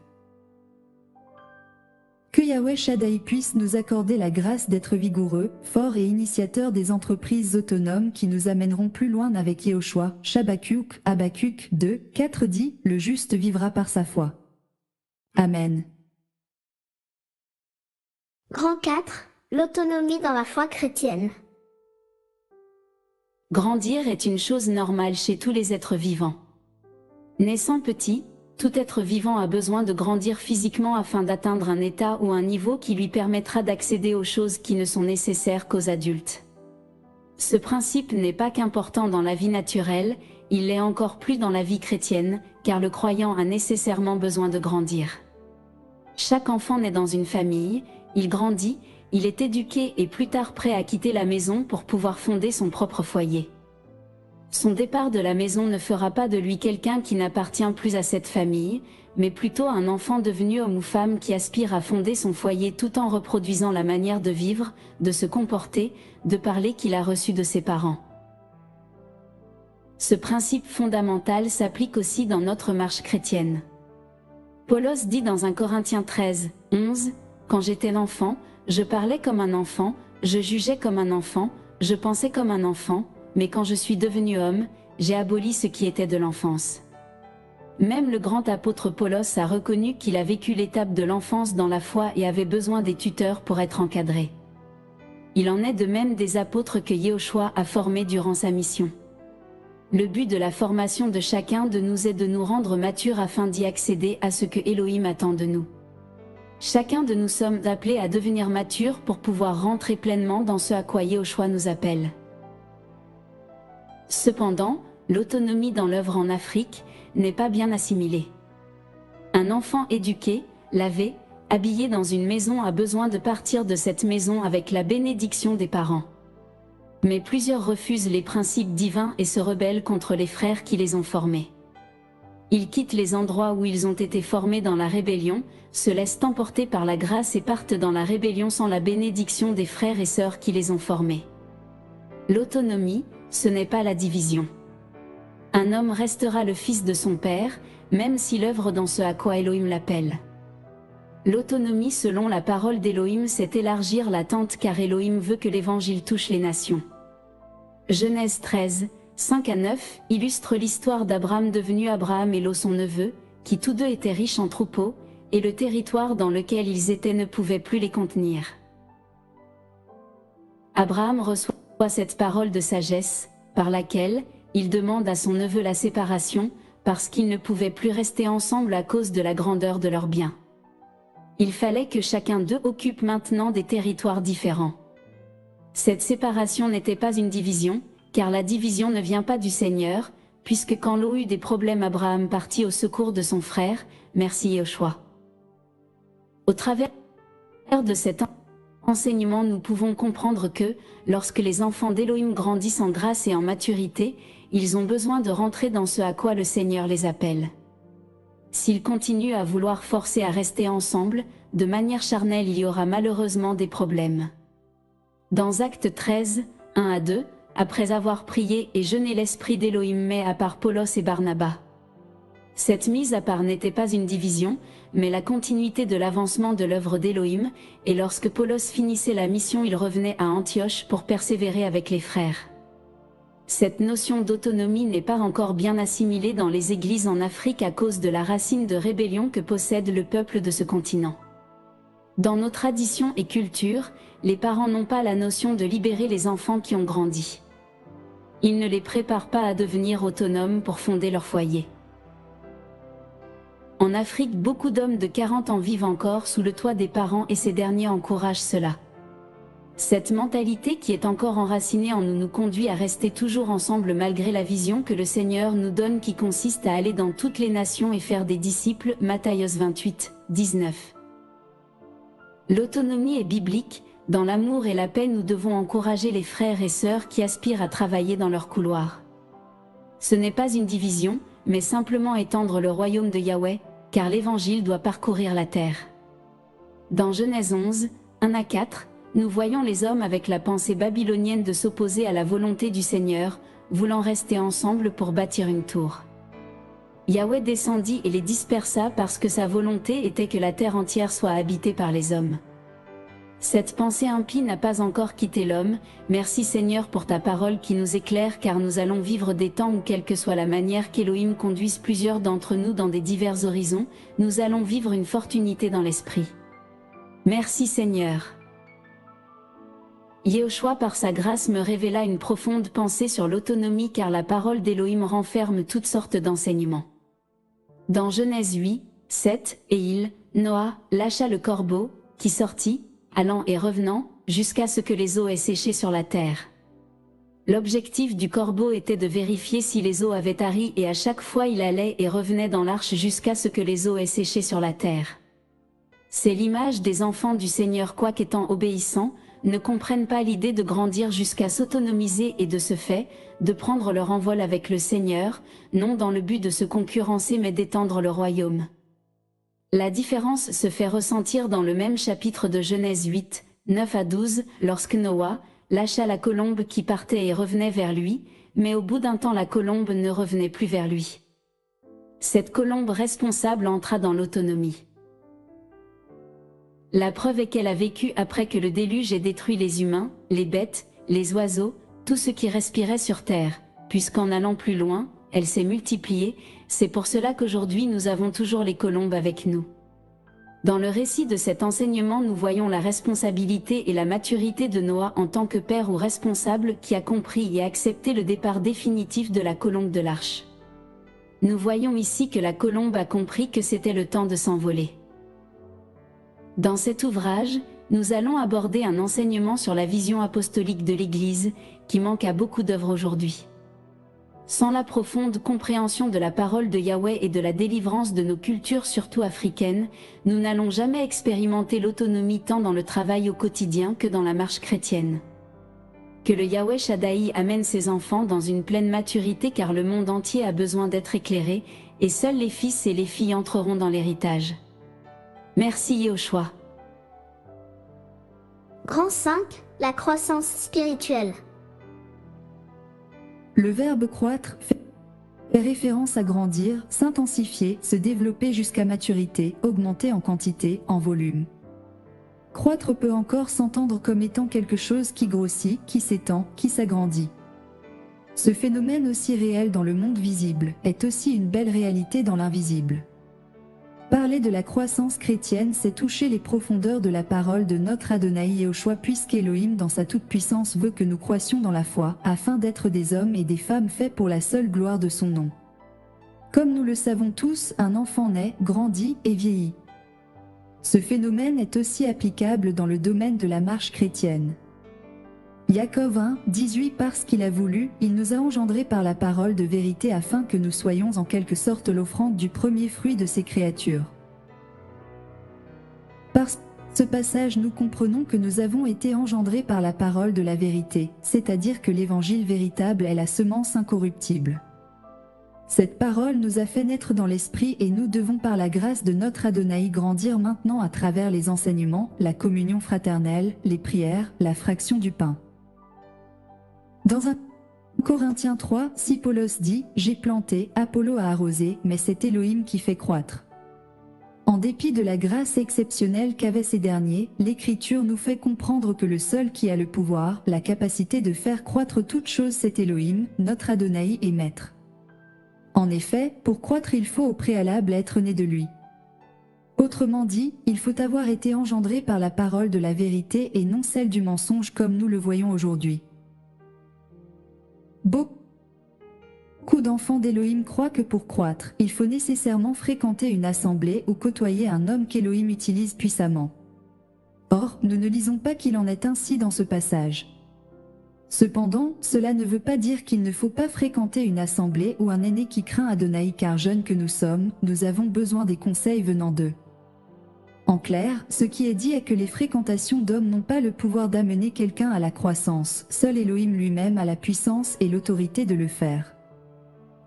Que Yahweh Shaddai puisse nous accorder la grâce d'être vigoureux, forts et initiateurs des entreprises autonomes qui nous amèneront plus loin avec Yehoshua. Habakkuk 2, 4 dit, le juste vivra par sa foi. Amen. Grand 4. L'autonomie dans la foi chrétienne. Grandir est une chose normale chez tous les êtres vivants. Naissant petit, tout être vivant a besoin de grandir physiquement afin d'atteindre un état ou un niveau qui lui permettra d'accéder aux choses qui ne sont nécessaires qu'aux adultes. Ce principe n'est pas qu'important dans la vie naturelle, il l'est encore plus dans la vie chrétienne, car le croyant a nécessairement besoin de grandir. Chaque enfant naît dans une famille, il grandit, il est éduqué et plus tard prêt à quitter la maison pour pouvoir fonder son propre foyer. Son départ de la maison ne fera pas de lui quelqu'un qui n'appartient plus à cette famille, mais plutôt un enfant devenu homme ou femme qui aspire à fonder son foyer tout en reproduisant la manière de vivre, de se comporter, de parler qu'il a reçue de ses parents. Ce principe fondamental s'applique aussi dans notre marche chrétienne. Paulos dit dans 1 Corinthiens 13, 11, « Quand j'étais l'enfant, je parlais comme un enfant, je jugeais comme un enfant, je pensais comme un enfant, mais quand je suis devenu homme, j'ai aboli ce qui était de l'enfance. » Même le grand apôtre Paulos a reconnu qu'il a vécu l'étape de l'enfance dans la foi et avait besoin des tuteurs pour être encadré. Il en est de même des apôtres que Yehoshua a formés durant sa mission. Le but de la formation de chacun de nous est de nous rendre matures afin d'y accéder à ce que Elohim attend de nous. Chacun de nous sommes appelés à devenir matures pour pouvoir rentrer pleinement dans ce à quoi Yehoshua nous appelle. Cependant, l'autonomie dans l'œuvre en Afrique n'est pas bien assimilée. Un enfant éduqué, lavé, habillé dans une maison a besoin de partir de cette maison avec la bénédiction des parents. Mais plusieurs refusent les principes divins et se rebellent contre les frères qui les ont formés. Ils quittent les endroits où ils ont été formés dans la rébellion, se laissent emporter par la grâce et partent dans la rébellion sans la bénédiction des frères et sœurs qui les ont formés. L'autonomie, ce n'est pas la division. Un homme restera le fils de son père, même s'il œuvre dans ce à quoi Elohim l'appelle. L'autonomie selon la parole d'Elohim, c'est élargir la tente car Elohim veut que l'évangile touche les nations. Genèse 13, 5 à 9 illustre l'histoire d'Abraham devenu Abraham et Lot son neveu, qui tous deux étaient riches en troupeaux, et le territoire dans lequel ils étaient ne pouvait plus les contenir. Abraham reçoit cette parole de sagesse, par laquelle il demande à son neveu la séparation, parce qu'ils ne pouvaient plus rester ensemble à cause de la grandeur de leurs biens. Il fallait que chacun d'eux occupe maintenant des territoires différents. Cette séparation n'était pas une division, car la division ne vient pas du Seigneur, puisque quand Lot eut des problèmes, Abraham partit au secours de son frère, merci Yehoshua. Au travers de cet enseignement, nous pouvons comprendre que, lorsque les enfants d'Elohim grandissent en grâce et en maturité, ils ont besoin de rentrer dans ce à quoi le Seigneur les appelle. S'ils continuent à vouloir forcer à rester ensemble, de manière charnelle, il y aura malheureusement des problèmes. Dans Actes 13, 1 à 2, après avoir prié et jeûné, l'esprit d'Elohim met à part Paulos et Barnabas. Cette mise à part n'était pas une division, mais la continuité de l'avancement de l'œuvre d'Elohim, et lorsque Paulos finissait la mission, il revenait à Antioche pour persévérer avec les frères. Cette notion d'autonomie n'est pas encore bien assimilée dans les églises en Afrique à cause de la racine de rébellion que possède le peuple de ce continent. Dans nos traditions et cultures, les parents n'ont pas la notion de libérer les enfants qui ont grandi. Ils ne les préparent pas à devenir autonomes pour fonder leur foyer. En Afrique, beaucoup d'hommes de 40 ans vivent encore sous le toit des parents et ces derniers encouragent cela. Cette mentalité qui est encore enracinée en nous nous conduit à rester toujours ensemble malgré la vision que le Seigneur nous donne qui consiste à aller dans toutes les nations et faire des disciples, Matthieu 28, 19. L'autonomie est biblique, dans l'amour et la paix nous devons encourager les frères et sœurs qui aspirent à travailler dans leur couloir. Ce n'est pas une division, mais simplement étendre le royaume de Yahweh, car l'évangile doit parcourir la terre. Dans Genèse 11, 1 à 4, nous voyons les hommes avec la pensée babylonienne de s'opposer à la volonté du Seigneur, voulant rester ensemble pour bâtir une tour. Yahweh descendit et les dispersa parce que sa volonté était que la terre entière soit habitée par les hommes. Cette pensée impie n'a pas encore quitté l'homme. Merci Seigneur pour ta parole qui nous éclaire, car nous allons vivre des temps où, quelle que soit la manière qu'Elohim conduise plusieurs d'entre nous dans des divers horizons, nous allons vivre une forte unité dans l'esprit. Merci Seigneur. Yehoshua par sa grâce me révéla une profonde pensée sur l'autonomie, car la parole d'Elohim renferme toutes sortes d'enseignements. Dans Genèse 8, 7, et il, Noah, lâcha le corbeau, qui sortit, allant et revenant, jusqu'à ce que les eaux aient séché sur la terre. L'objectif du corbeau était de vérifier si les eaux avaient tari, et à chaque fois il allait et revenait dans l'arche jusqu'à ce que les eaux aient séché sur la terre. C'est l'image des enfants du Seigneur, quoiqu'étant obéissants, ne comprennent pas l'idée de grandir jusqu'à s'autonomiser et de ce fait, de prendre leur envol avec le Seigneur, non dans le but de se concurrencer mais d'étendre le royaume. La différence se fait ressentir dans le même chapitre de Genèse 8, 9 à 12, lorsque Noah lâcha la colombe qui partait et revenait vers lui, mais au bout d'un temps la colombe ne revenait plus vers lui. Cette colombe responsable entra dans l'autonomie. La preuve est qu'elle a vécu après que le déluge ait détruit les humains, les bêtes, les oiseaux, tout ce qui respirait sur terre, puisqu'en allant plus loin, elle s'est multipliée, c'est pour cela qu'aujourd'hui nous avons toujours les colombes avec nous. Dans le récit de cet enseignement nous voyons la responsabilité et la maturité de Noah en tant que père ou responsable qui a compris et accepté le départ définitif de la colombe de l'arche. Nous voyons ici que la colombe a compris que c'était le temps de s'envoler. Dans cet ouvrage, nous allons aborder un enseignement sur la vision apostolique de l'Église, qui manque à beaucoup d'œuvres aujourd'hui. Sans la profonde compréhension de la parole de Yahweh et de la délivrance de nos cultures surtout africaines, nous n'allons jamais expérimenter l'autonomie tant dans le travail au quotidien que dans la marche chrétienne. Que le Yahweh Shaddai amène ses enfants dans une pleine maturité car le monde entier a besoin d'être éclairé, et seuls les fils et les filles entreront dans l'héritage. Merci Yehoshua. Grand 5, la croissance spirituelle. Le verbe croître fait référence à grandir, s'intensifier, se développer jusqu'à maturité, augmenter en quantité, en volume. Croître peut encore s'entendre comme étant quelque chose qui grossit, qui s'étend, qui s'agrandit. Ce phénomène aussi réel dans le monde visible est aussi une belle réalité dans l'invisible. Parler de la croissance chrétienne, c'est toucher les profondeurs de la parole de notre Adonai Yehoshua puisqu'Élohim dans sa toute-puissance veut que nous croissions dans la foi, afin d'être des hommes et des femmes faits pour la seule gloire de son nom. Comme nous le savons tous, un enfant naît, grandit et vieillit. Ce phénomène est aussi applicable dans le domaine de la marche chrétienne. Jacob 1, 18 Parce qu'il a voulu, il nous a engendrés par la parole de vérité afin que nous soyons en quelque sorte l'offrande du premier fruit de ses créatures. Par ce passage nous comprenons que nous avons été engendrés par la parole de la vérité, c'est-à-dire que l'évangile véritable est la semence incorruptible. Cette parole nous a fait naître dans l'esprit et nous devons par la grâce de notre Adonai grandir maintenant à travers les enseignements, la communion fraternelle, les prières, la fraction du pain. Dans 1 Corinthiens 3, si Paulos dit « J'ai planté, Apollo a arrosé, mais c'est Élohim qui fait croître ». En dépit de la grâce exceptionnelle qu'avaient ces derniers, l'Écriture nous fait comprendre que le seul qui a le pouvoir, la capacité de faire croître toute chose c'est Élohim, notre Adonai et Maître. En effet, pour croître il faut au préalable être né de lui. Autrement dit, il faut avoir été engendré par la parole de la vérité et non celle du mensonge comme nous le voyons aujourd'hui. Beaucoup d'enfants d'Élohim croient que pour croître, il faut nécessairement fréquenter une assemblée ou côtoyer un homme qu'Élohim utilise puissamment. Or, nous ne lisons pas qu'il en est ainsi dans ce passage. Cependant, cela ne veut pas dire qu'il ne faut pas fréquenter une assemblée ou un aîné qui craint Adonai car jeunes que nous sommes, nous avons besoin des conseils venant d'eux. En clair, ce qui est dit est que les fréquentations d'hommes n'ont pas le pouvoir d'amener quelqu'un à la croissance, seul Élohim lui-même a la puissance et l'autorité de le faire.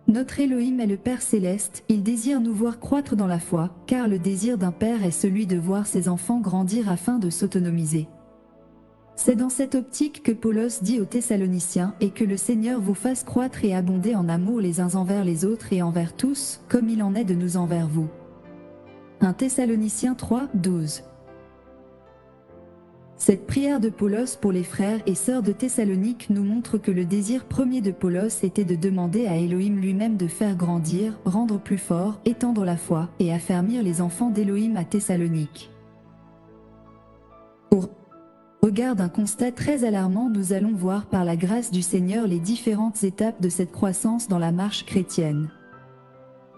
Notre Élohim est le Père céleste, il désire nous voir croître dans la foi, car le désir d'un père est celui de voir ses enfants grandir afin de s'autonomiser. C'est dans cette optique que Paulos dit aux Thessaloniciens « Et que le Seigneur vous fasse croître et abonder en amour les uns envers les autres et envers tous, comme il en est de nous envers vous. » 1 Thessaloniciens 3, 12. Cette prière de Paulos pour les frères et sœurs de Thessalonique nous montre que le désir premier de Paulos était de demander à Élohim lui-même de faire grandir, rendre plus fort, étendre la foi et affermir les enfants d'Élohim à Thessalonique. Au regard d'un constat très alarmant, nous allons voir par la grâce du Seigneur les différentes étapes de cette croissance dans la marche chrétienne.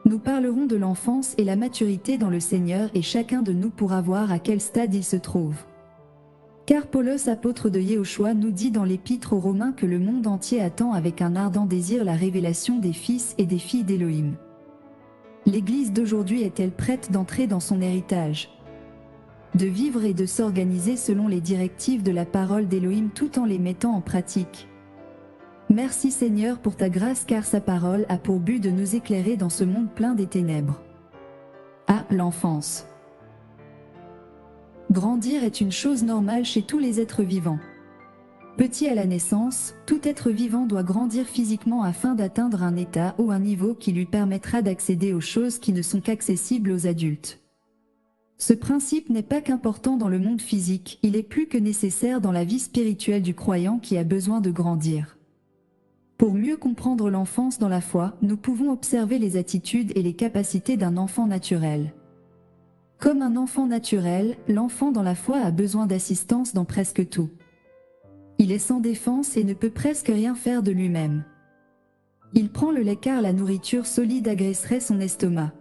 Nous parlerons de l'enfance et la maturité dans le Seigneur et chacun de nous pourra voir à quel stade il se trouve. Car Paulos, apôtre de Yehoshua, nous dit dans l'épître aux Romains que le monde entier attend avec un ardent désir la révélation des fils et des filles d'Élohim. L'Église d'aujourd'hui est-elle prête d'entrer dans son héritage? De vivre et de s'organiser selon les directives de la parole d'Élohim tout en les mettant en pratique? Merci Seigneur pour ta grâce car sa parole a pour but de nous éclairer dans ce monde plein des ténèbres. Ah, l'enfance. Grandir est une chose normale chez tous les êtres vivants. Petit à la naissance, tout être vivant doit grandir physiquement afin d'atteindre un état ou un niveau qui lui permettra d'accéder aux choses qui ne sont qu'accessibles aux adultes. Ce principe n'est pas qu'important dans le monde physique, il est plus que nécessaire dans la vie spirituelle du croyant qui a besoin de grandir. Pour mieux comprendre l'enfance dans la foi, nous pouvons observer les attitudes et les capacités d'un enfant naturel. Comme un enfant naturel, l'enfant dans la foi a besoin d'assistance dans presque tout. Il est sans défense et ne peut presque rien faire de lui-même. Il prend le lait car la nourriture solide agresserait son estomac.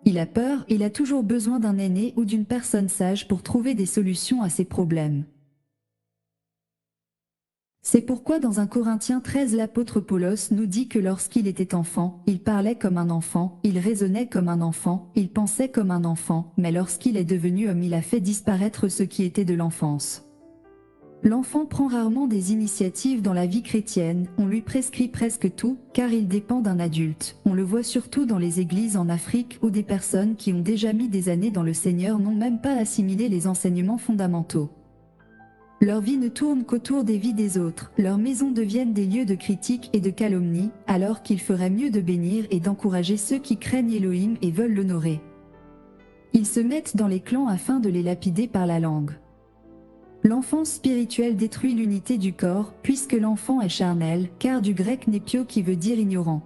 Il a peur, il a toujours besoin d'un aîné ou d'une personne sage pour trouver des solutions à ses problèmes. C'est pourquoi dans 1 Corinthiens 13 l'apôtre Paulos nous dit que lorsqu'il était enfant, il parlait comme un enfant, il raisonnait comme un enfant, il pensait comme un enfant, mais lorsqu'il est devenu homme il a fait disparaître ce qui était de l'enfance. L'enfant prend rarement des initiatives dans la vie chrétienne, on lui prescrit presque tout, car il dépend d'un adulte. On le voit surtout dans les églises en Afrique où des personnes qui ont déjà mis des années dans le Seigneur n'ont même pas assimilé les enseignements fondamentaux. Leur vie ne tourne qu'autour des vies des autres, leurs maisons deviennent des lieux de critique et de calomnie, alors qu'il ferait mieux de bénir et d'encourager ceux qui craignent Elohim et veulent l'honorer. Ils se mettent dans les clans afin de les lapider par la langue. L'enfance spirituelle détruit l'unité du corps, puisque l'enfant est charnel, car du grec népio qui veut dire ignorant.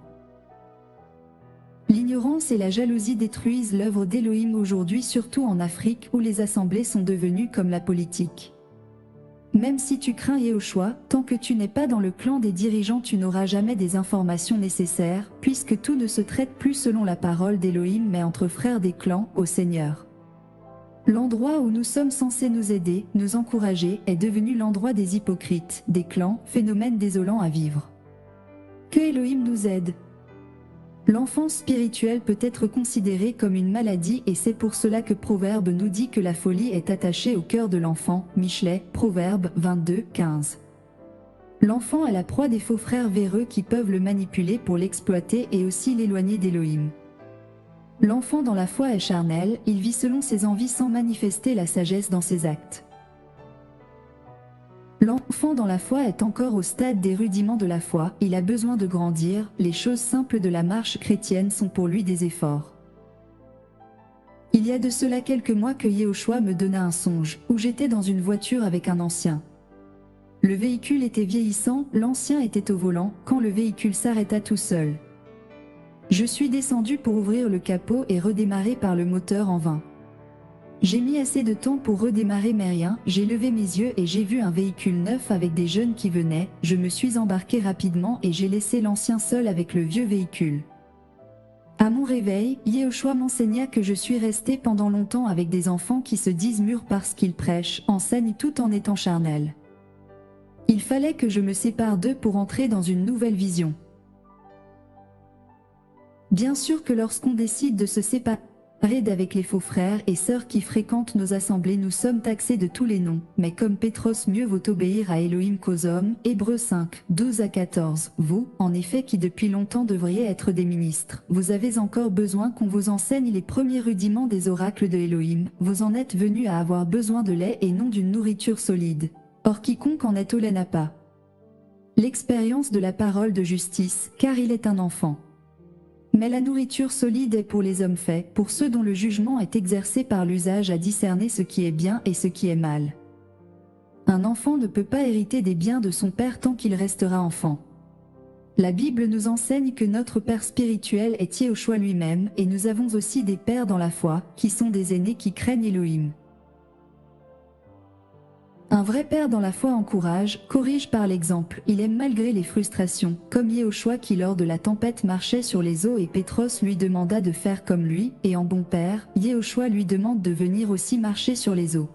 L'ignorance et la jalousie détruisent l'œuvre d'Elohim aujourd'hui, surtout en Afrique où les assemblées sont devenues comme la politique. Même si tu crains Yehoshua, tant que tu n'es pas dans le clan des dirigeants tu n'auras jamais des informations nécessaires, puisque tout ne se traite plus selon la parole d'Elohim mais entre frères des clans, au Seigneur. L'endroit où nous sommes censés nous aider, nous encourager, est devenu l'endroit des hypocrites, des clans, phénomène désolant à vivre. Que Elohim nous aide. L'enfance spirituelle peut être considérée comme une maladie et c'est pour cela que Proverbe nous dit que la folie est attachée au cœur de l'enfant, Michelet, Proverbe 22, 15. L'enfant est la proie des faux frères véreux qui peuvent le manipuler pour l'exploiter et aussi l'éloigner d'Elohim. L'enfant dans la foi est charnel, il vit selon ses envies sans manifester la sagesse dans ses actes. L'enfant dans la foi est encore au stade des rudiments de la foi, il a besoin de grandir, les choses simples de la marche chrétienne sont pour lui des efforts. Il y a de cela quelques mois que Yehoshua me donna un songe, où j'étais dans une voiture avec un ancien. Le véhicule était vieillissant, l'ancien était au volant, quand le véhicule s'arrêta tout seul. Je suis descendu pour ouvrir le capot et redémarrer par le moteur en vain. J'ai mis assez de temps pour redémarrer mais rien, j'ai levé mes yeux et j'ai vu un véhicule neuf avec des jeunes qui venaient, je me suis embarqué rapidement et j'ai laissé l'ancien seul avec le vieux véhicule. À mon réveil, Yehoshua m'enseigna que je suis resté pendant longtemps avec des enfants qui se disent mûrs parce qu'ils prêchent, enseignent tout en étant charnels. Il fallait que je me sépare d'eux pour entrer dans une nouvelle vision. Bien sûr que lorsqu'on décide de se séparer d'avec les faux frères et sœurs qui fréquentent nos assemblées nous sommes taxés de tous les noms, mais comme Pétros mieux vaut obéir à Elohim qu'aux hommes, Hébreux 5, 12 à 14, vous, en effet qui depuis longtemps devriez être des ministres, vous avez encore besoin qu'on vous enseigne les premiers rudiments des oracles de Elohim, vous en êtes venus à avoir besoin de lait et non d'une nourriture solide. Or quiconque en est au lait n'a pas l'expérience de la parole de justice, car il est un enfant. Mais la nourriture solide est pour les hommes faits, pour ceux dont le jugement est exercé par l'usage à discerner ce qui est bien et ce qui est mal. Un enfant ne peut pas hériter des biens de son père tant qu'il restera enfant. La Bible nous enseigne que notre père spirituel est Yehoshua lui-même, et nous avons aussi des pères dans la foi, qui sont des aînés qui craignent Elohim. Un vrai père dans la foi encourage, corrige par l'exemple, il aime malgré les frustrations, comme Yehoshua qui lors de la tempête marchait sur les eaux et Pétros lui demanda de faire comme lui, et en bon père, Yehoshua lui demande de venir aussi marcher sur les eaux.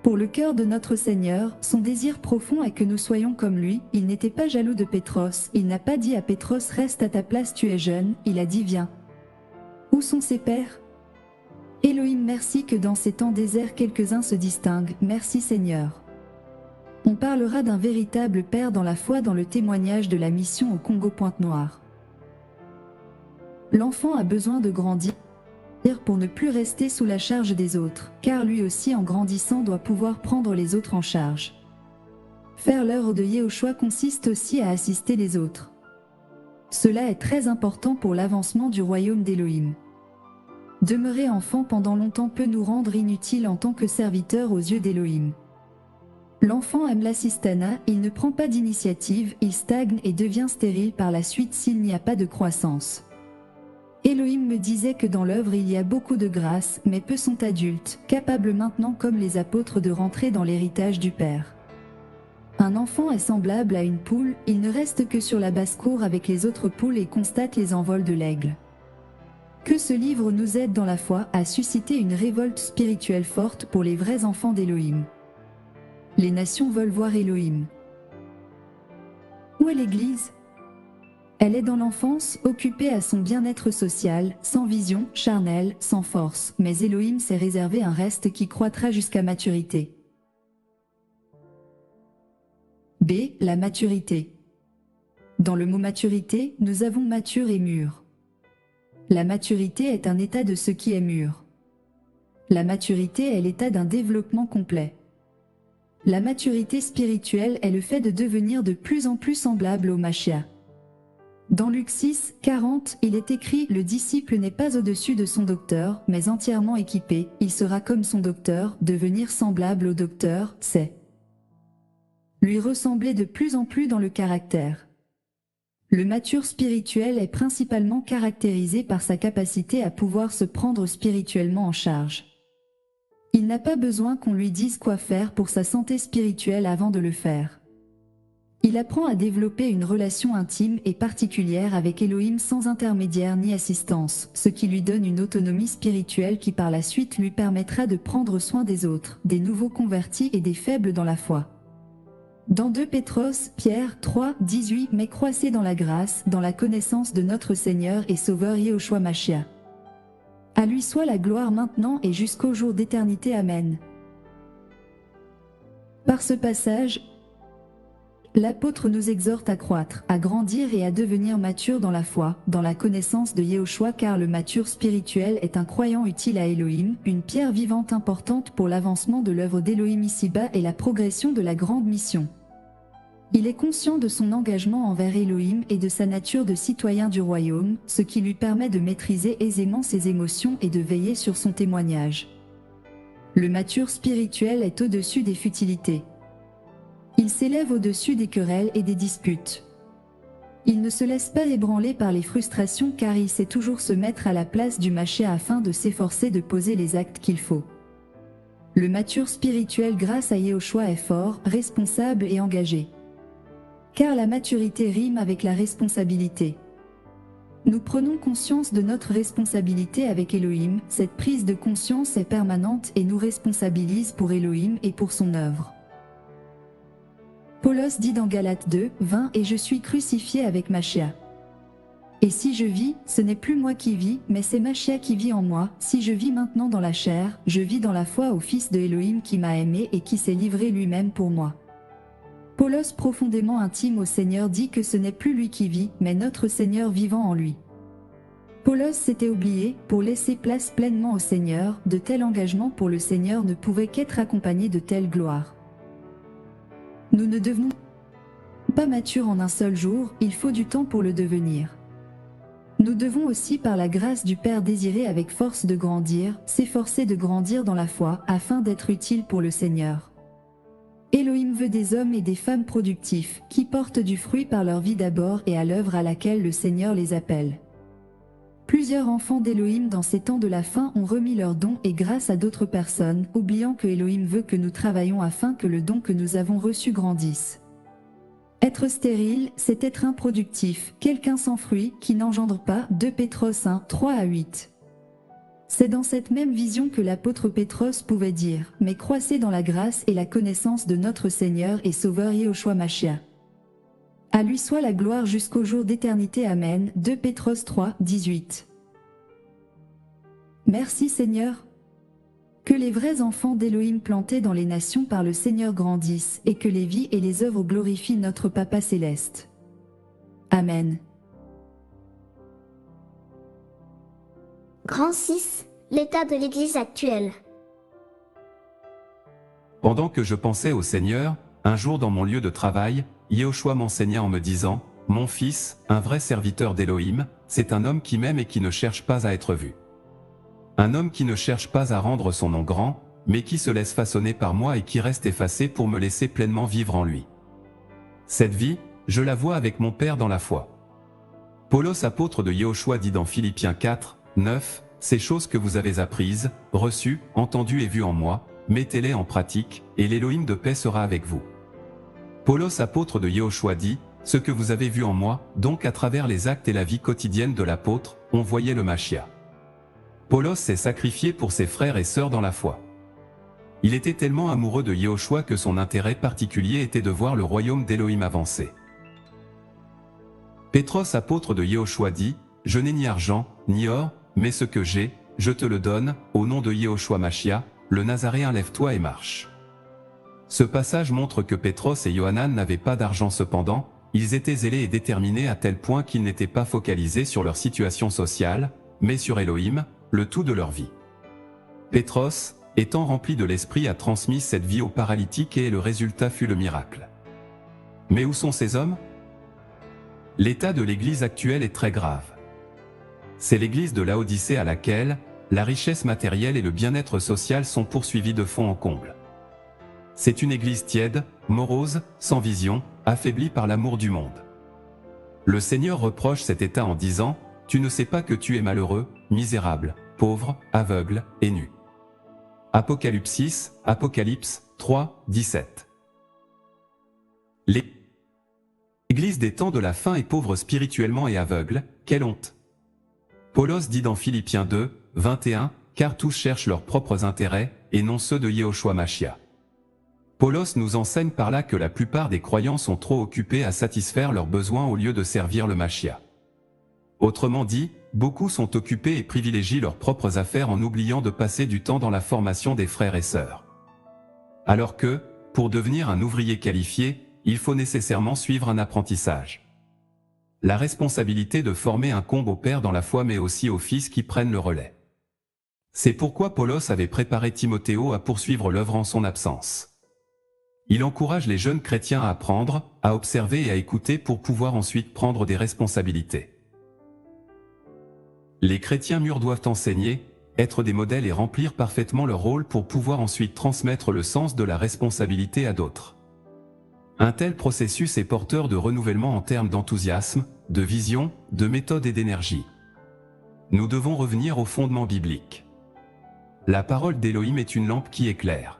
Pour le cœur de notre Seigneur, son désir profond est que nous soyons comme lui, il n'était pas jaloux de Pétros, il n'a pas dit à Pétros reste à ta place tu es jeune, il a dit viens. Où sont ses pères ? Elohim merci que dans ces temps déserts quelques-uns se distinguent, merci Seigneur. On parlera d'un véritable père dans la foi dans le témoignage de la mission au Congo Pointe-Noire. L'enfant a besoin de grandir pour ne plus rester sous la charge des autres, car lui aussi en grandissant doit pouvoir prendre les autres en charge. Faire l'œuvre de Yehoshua consiste aussi à assister les autres. Cela est très important pour l'avancement du royaume d'Élohim. Demeurer enfant pendant longtemps peut nous rendre inutiles en tant que serviteurs aux yeux d'Élohim. L'enfant aime l'assistana, il ne prend pas d'initiative, il stagne et devient stérile par la suite s'il n'y a pas de croissance. Élohim me disait que dans l'œuvre il y a beaucoup de grâce, mais peu sont adultes, capables maintenant comme les apôtres de rentrer dans l'héritage du Père. Un enfant est semblable à une poule, il ne reste que sur la basse-cour avec les autres poules et constate les envols de l'aigle. Que ce livre nous aide dans la foi à susciter une révolte spirituelle forte pour les vrais enfants d'Élohim. Les nations veulent voir Élohim. Où est l'Église ? Elle est dans l'enfance, occupée à son bien-être social, sans vision, charnelle, sans force, mais Élohim s'est réservé un reste qui croîtra jusqu'à maturité. B. La maturité. Dans le mot maturité, nous avons mature et mûr. La maturité est un état de ce qui est mûr. La maturité est l'état d'un développement complet. La maturité spirituelle est le fait de devenir de plus en plus semblable au Mashiach. Dans Luc 6, 40, il est écrit « Le disciple n'est pas au-dessus de son docteur, mais entièrement équipé, il sera comme son docteur, devenir semblable au docteur, c'est lui ressembler de plus en plus dans le caractère. » Le mature spirituel est principalement caractérisé par sa capacité à pouvoir se prendre spirituellement en charge. Il n'a pas besoin qu'on lui dise quoi faire pour sa santé spirituelle avant de le faire. Il apprend à développer une relation intime et particulière avec Élohim sans intermédiaire ni assistance, ce qui lui donne une autonomie spirituelle qui par la suite lui permettra de prendre soin des autres, des nouveaux convertis et des faibles dans la foi. Dans 2 Pétros, Pierre 3, 18, mais croissez dans la grâce, dans la connaissance de notre Seigneur et Sauveur Yehoshua Mashiach. À lui soit la gloire maintenant et jusqu'au jour d'éternité. Amen. Par ce passage, l'apôtre nous exhorte à croître, à grandir et à devenir mature dans la foi, dans la connaissance de Yehoshua, car le mature spirituel est un croyant utile à Élohim, une pierre vivante importante pour l'avancement de l'œuvre d'Élohim ici-bas et la progression de la grande mission. Il est conscient de son engagement envers Élohim et de sa nature de citoyen du royaume, ce qui lui permet de maîtriser aisément ses émotions et de veiller sur son témoignage. Le mature spirituel est au-dessus des futilités. Il s'élève au-dessus des querelles et des disputes. Il ne se laisse pas ébranler par les frustrations car il sait toujours se mettre à la place du Mashiach afin de s'efforcer de poser les actes qu'il faut. Le mature spirituel grâce à Yehoshua est fort, responsable et engagé. Car la maturité rime avec la responsabilité. Nous prenons conscience de notre responsabilité avec Élohim, cette prise de conscience est permanente et nous responsabilise pour Élohim et pour son œuvre. Paulos dit dans Galates 2, 20 « Et je suis crucifié avec Mashiach. Et si je vis, ce n'est plus moi qui vis, mais c'est Mashiach qui vit en moi. Si je vis maintenant dans la chair, je vis dans la foi au Fils de Élohim qui m'a aimé et qui s'est livré lui-même pour moi. » Paulos, profondément intime au Seigneur, dit que ce n'est plus lui qui vit, mais notre Seigneur vivant en lui. Paulos s'était oublié, pour laisser place pleinement au Seigneur, de tels engagements pour le Seigneur ne pouvaient qu'être accompagnés de telle gloire. Nous ne devenons pas matures en un seul jour, il faut du temps pour le devenir. Nous devons aussi par la grâce du Père désirer avec force de grandir, s'efforcer de grandir dans la foi, afin d'être utiles pour le Seigneur. Élohim veut des hommes et des femmes productifs, qui portent du fruit par leur vie d'abord et à l'œuvre à laquelle le Seigneur les appelle. Plusieurs enfants d'Élohim dans ces temps de la fin ont remis leurs dons et grâce à d'autres personnes, oubliant que Élohim veut que nous travaillions afin que le don que nous avons reçu grandisse. Être stérile, c'est être improductif, quelqu'un sans fruit, qui n'engendre pas, 2 Pétros 1, 3 à 8. C'est dans cette même vision que l'apôtre Pétros pouvait dire « Mais croissez dans la grâce et la connaissance de notre Seigneur et Sauveur Yehoshua Mashiach. À lui soit la gloire jusqu'au jour d'éternité. Amen. 2 Pétros 3, 18. » Merci Seigneur. Que les vrais enfants d'Élohim plantés dans les nations par le Seigneur grandissent et que les vies et les œuvres glorifient notre Papa céleste. Amen. Grand 6. L'état de l'Église actuelle. Pendant que je pensais au Seigneur, un jour dans mon lieu de travail, Yehoshua m'enseigna en me disant, « Mon fils, un vrai serviteur d'Élohim, c'est un homme qui m'aime et qui ne cherche pas à être vu. Un homme qui ne cherche pas à rendre son nom grand, mais qui se laisse façonner par moi et qui reste effacé pour me laisser pleinement vivre en lui. Cette vie, je la vois avec mon Père dans la foi. » Paulos, apôtre de Yehoshua, dit dans Philippiens 4, 9, « Ces choses que vous avez apprises, reçues, entendues et vues en moi, mettez-les en pratique, et l'Élohim de paix sera avec vous. » Paulos, apôtre de Yehoshua, dit, « Ce que vous avez vu en moi, donc à travers les actes et la vie quotidienne de l'apôtre, on voyait le Machia. » Paulos s'est sacrifié pour ses frères et sœurs dans la foi. Il était tellement amoureux de Yehoshua que son intérêt particulier était de voir le royaume d'Élohim avancer. Pétros, apôtre de Yehoshua, dit, « Je n'ai ni argent, ni or, mais ce que j'ai, je te le donne, au nom de Yehoshua Machia, le Nazaréen, lève-toi et marche. » Ce passage montre que Pétros et Yohanan n'avaient pas d'argent cependant, ils étaient zélés et déterminés à tel point qu'ils n'étaient pas focalisés sur leur situation sociale, mais sur Élohim, le tout de leur vie. Pétros, étant rempli de l'esprit, a transmis cette vie aux paralytiques et le résultat fut le miracle. Mais où sont ces hommes? L'état de l'Église actuelle est très grave. C'est l'Église de Laodicée à laquelle la richesse matérielle et le bien-être social sont poursuivis de fond en comble. C'est une Église tiède, morose, sans vision, affaiblie par l'amour du monde. Le Seigneur reproche cet état en disant, « Tu ne sais pas que tu es malheureux, misérable, pauvre, aveugle et nu. » Apocalypse 3, 17. L'Église des temps de la fin est pauvre spirituellement et aveugle, quelle honte! Paulos dit dans Philippiens 2, 21, « Car tous cherchent leurs propres intérêts, et non ceux de Yehoshua Machia. » Paulos nous enseigne par là que la plupart des croyants sont trop occupés à satisfaire leurs besoins au lieu de servir le Machia. Autrement dit, beaucoup sont occupés et privilégient leurs propres affaires en oubliant de passer du temps dans la formation des frères et sœurs. Alors que, pour devenir un ouvrier qualifié, il faut nécessairement suivre un apprentissage. La responsabilité de former incombe au père dans la foi mais aussi aux fils qui prennent le relais. C'est pourquoi Paulos avait préparé Timothéo à poursuivre l'œuvre en son absence. Il encourage les jeunes chrétiens à apprendre, à observer et à écouter pour pouvoir ensuite prendre des responsabilités. Les chrétiens mûrs doivent enseigner, être des modèles et remplir parfaitement leur rôle pour pouvoir ensuite transmettre le sens de la responsabilité à d'autres. Un tel processus est porteur de renouvellement en termes d'enthousiasme, de vision, de méthode et d'énergie. Nous devons revenir aux fondements bibliques. La parole d'Élohim est une lampe qui éclaire.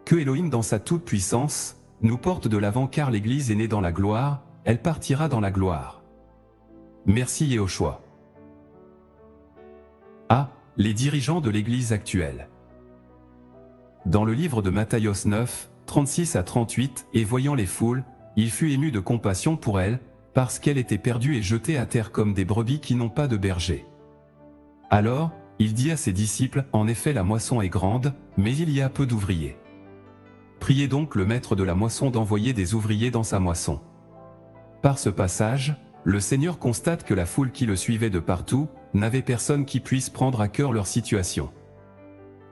Que Élohim dans sa toute-puissance nous porte de l'avant car l'Église est née dans la gloire, elle partira dans la gloire. Merci Yehoshua. Les dirigeants de l'Église actuelle. Dans le livre de Matthios 9, 36 à 38, et voyant les foules, il fut ému de compassion pour elles, parce qu'elles étaient perdues et jetées à terre comme des brebis qui n'ont pas de berger. Alors, il dit à ses disciples, « En effet la moisson est grande, mais il y a peu d'ouvriers. Priez donc le maître de la moisson d'envoyer des ouvriers dans sa moisson. » Par ce passage, le Seigneur constate que la foule qui le suivait de partout, n'avait personne qui puisse prendre à cœur leur situation.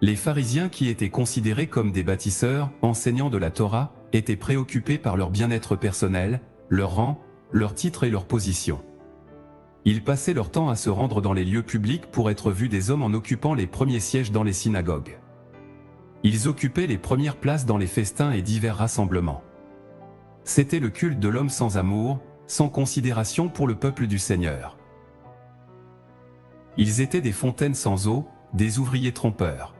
Les pharisiens qui étaient considérés comme des bâtisseurs, enseignants de la Torah, étaient préoccupés par leur bien-être personnel, leur rang, leur titre et leur position. Ils passaient leur temps à se rendre dans les lieux publics pour être vus des hommes en occupant les premiers sièges dans les synagogues. Ils occupaient les premières places dans les festins et divers rassemblements. C'était le culte de l'homme sans amour, sans considération pour le peuple du Seigneur. Ils étaient des fontaines sans eau, des ouvriers trompeurs.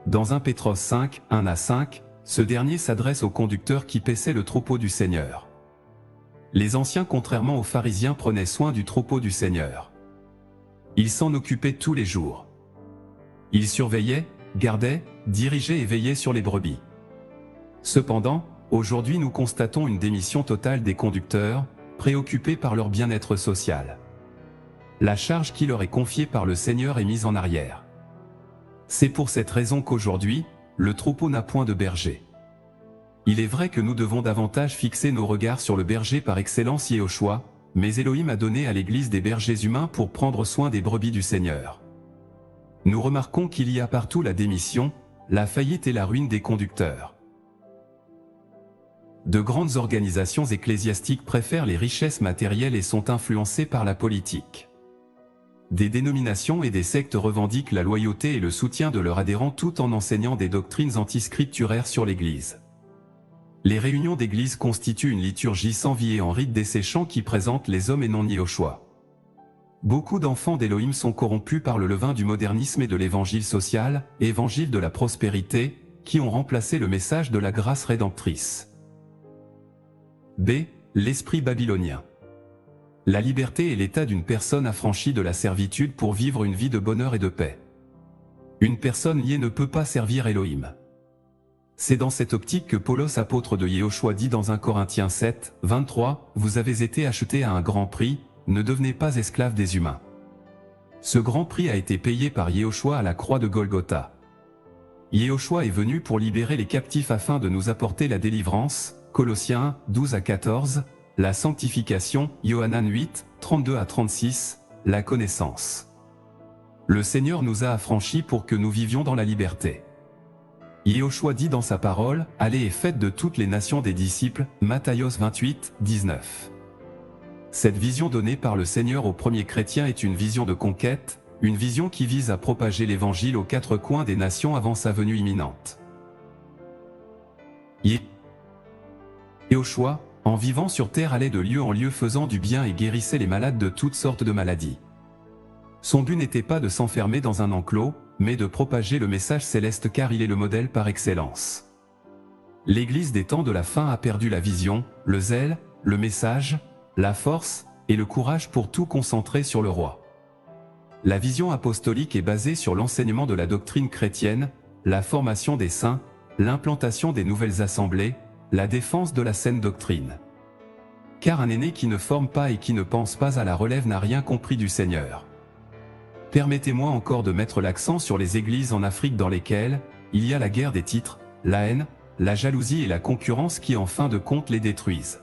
Dans 1 Pétros 5, 1 à 5, ce dernier s'adresse aux conducteurs qui paissaient le troupeau du Seigneur. Les anciens, contrairement aux pharisiens, prenaient soin du troupeau du Seigneur. Ils s'en occupaient tous les jours. Ils surveillaient, gardaient, dirigeaient et veillaient sur les brebis. Cependant, aujourd'hui nous constatons une démission totale des conducteurs, préoccupés par leur bien-être social. La charge qui leur est confiée par le Seigneur est mise en arrière. C'est pour cette raison qu'aujourd'hui, le troupeau n'a point de berger. Il est vrai que nous devons davantage fixer nos regards sur le berger par excellence Yehoshua, mais Élohim a donné à l'Église des bergers humains pour prendre soin des brebis du Seigneur. Nous remarquons qu'il y a partout la démission, la faillite et la ruine des conducteurs. de grandes organisations ecclésiastiques préfèrent les richesses matérielles et sont influencées par la politique. Des dénominations et des sectes revendiquent la loyauté et le soutien de leurs adhérents tout en enseignant des doctrines antiscripturaires sur l'Église. Les réunions d'église constituent une liturgie sans vie et en rite desséchant qui présente les hommes et non Yehoshua. Beaucoup d'enfants d'Élohim sont corrompus par le levain du modernisme et de l'évangile social, évangile de la prospérité, qui ont remplacé le message de la grâce rédemptrice. B. L'esprit babylonien. La liberté est l'état d'une personne affranchie de la servitude pour vivre une vie de bonheur et de paix. Une personne liée ne peut pas servir Elohim. C'est dans cette optique que Paulos, apôtre de Yehoshua, dit dans 1 Corinthiens 7, 23, « Vous avez été achetés à un grand prix, ne devenez pas esclaves des humains. » Ce grand prix a été payé par Yehoshua à la croix de Golgotha. Yehoshua est venu pour libérer les captifs afin de nous apporter la délivrance, Colossiens 12 à 14, la sanctification, Yohanan 8, 32 à 36, la connaissance. Le Seigneur nous a affranchis pour que nous vivions dans la liberté. Yehoshua dit dans sa parole, « Allez et faites de toutes les nations des disciples » Matthios 28, 19. Cette vision donnée par le Seigneur aux premiers chrétiens est une vision de conquête, une vision qui vise à propager l'Évangile aux quatre coins des nations avant sa venue imminente. Yehoshua, en vivant sur terre, allait de lieu en lieu faisant du bien et guérissait les malades de toutes sortes de maladies. Son but n'était pas de s'enfermer dans un enclos, mais de propager le message céleste car il est le modèle par excellence. L'Église des temps de la fin a perdu la vision, le zèle, le message, la force et le courage pour tout concentrer sur le roi. La vision apostolique est basée sur l'enseignement de la doctrine chrétienne, la formation des saints, l'implantation des nouvelles assemblées, la défense de la saine doctrine. Car un aîné qui ne forme pas et qui ne pense pas à la relève n'a rien compris du Seigneur. Permettez-moi encore de mettre l'accent sur les églises en Afrique dans lesquelles il y a la guerre des titres, la haine, la jalousie et la concurrence qui en fin de compte les détruisent.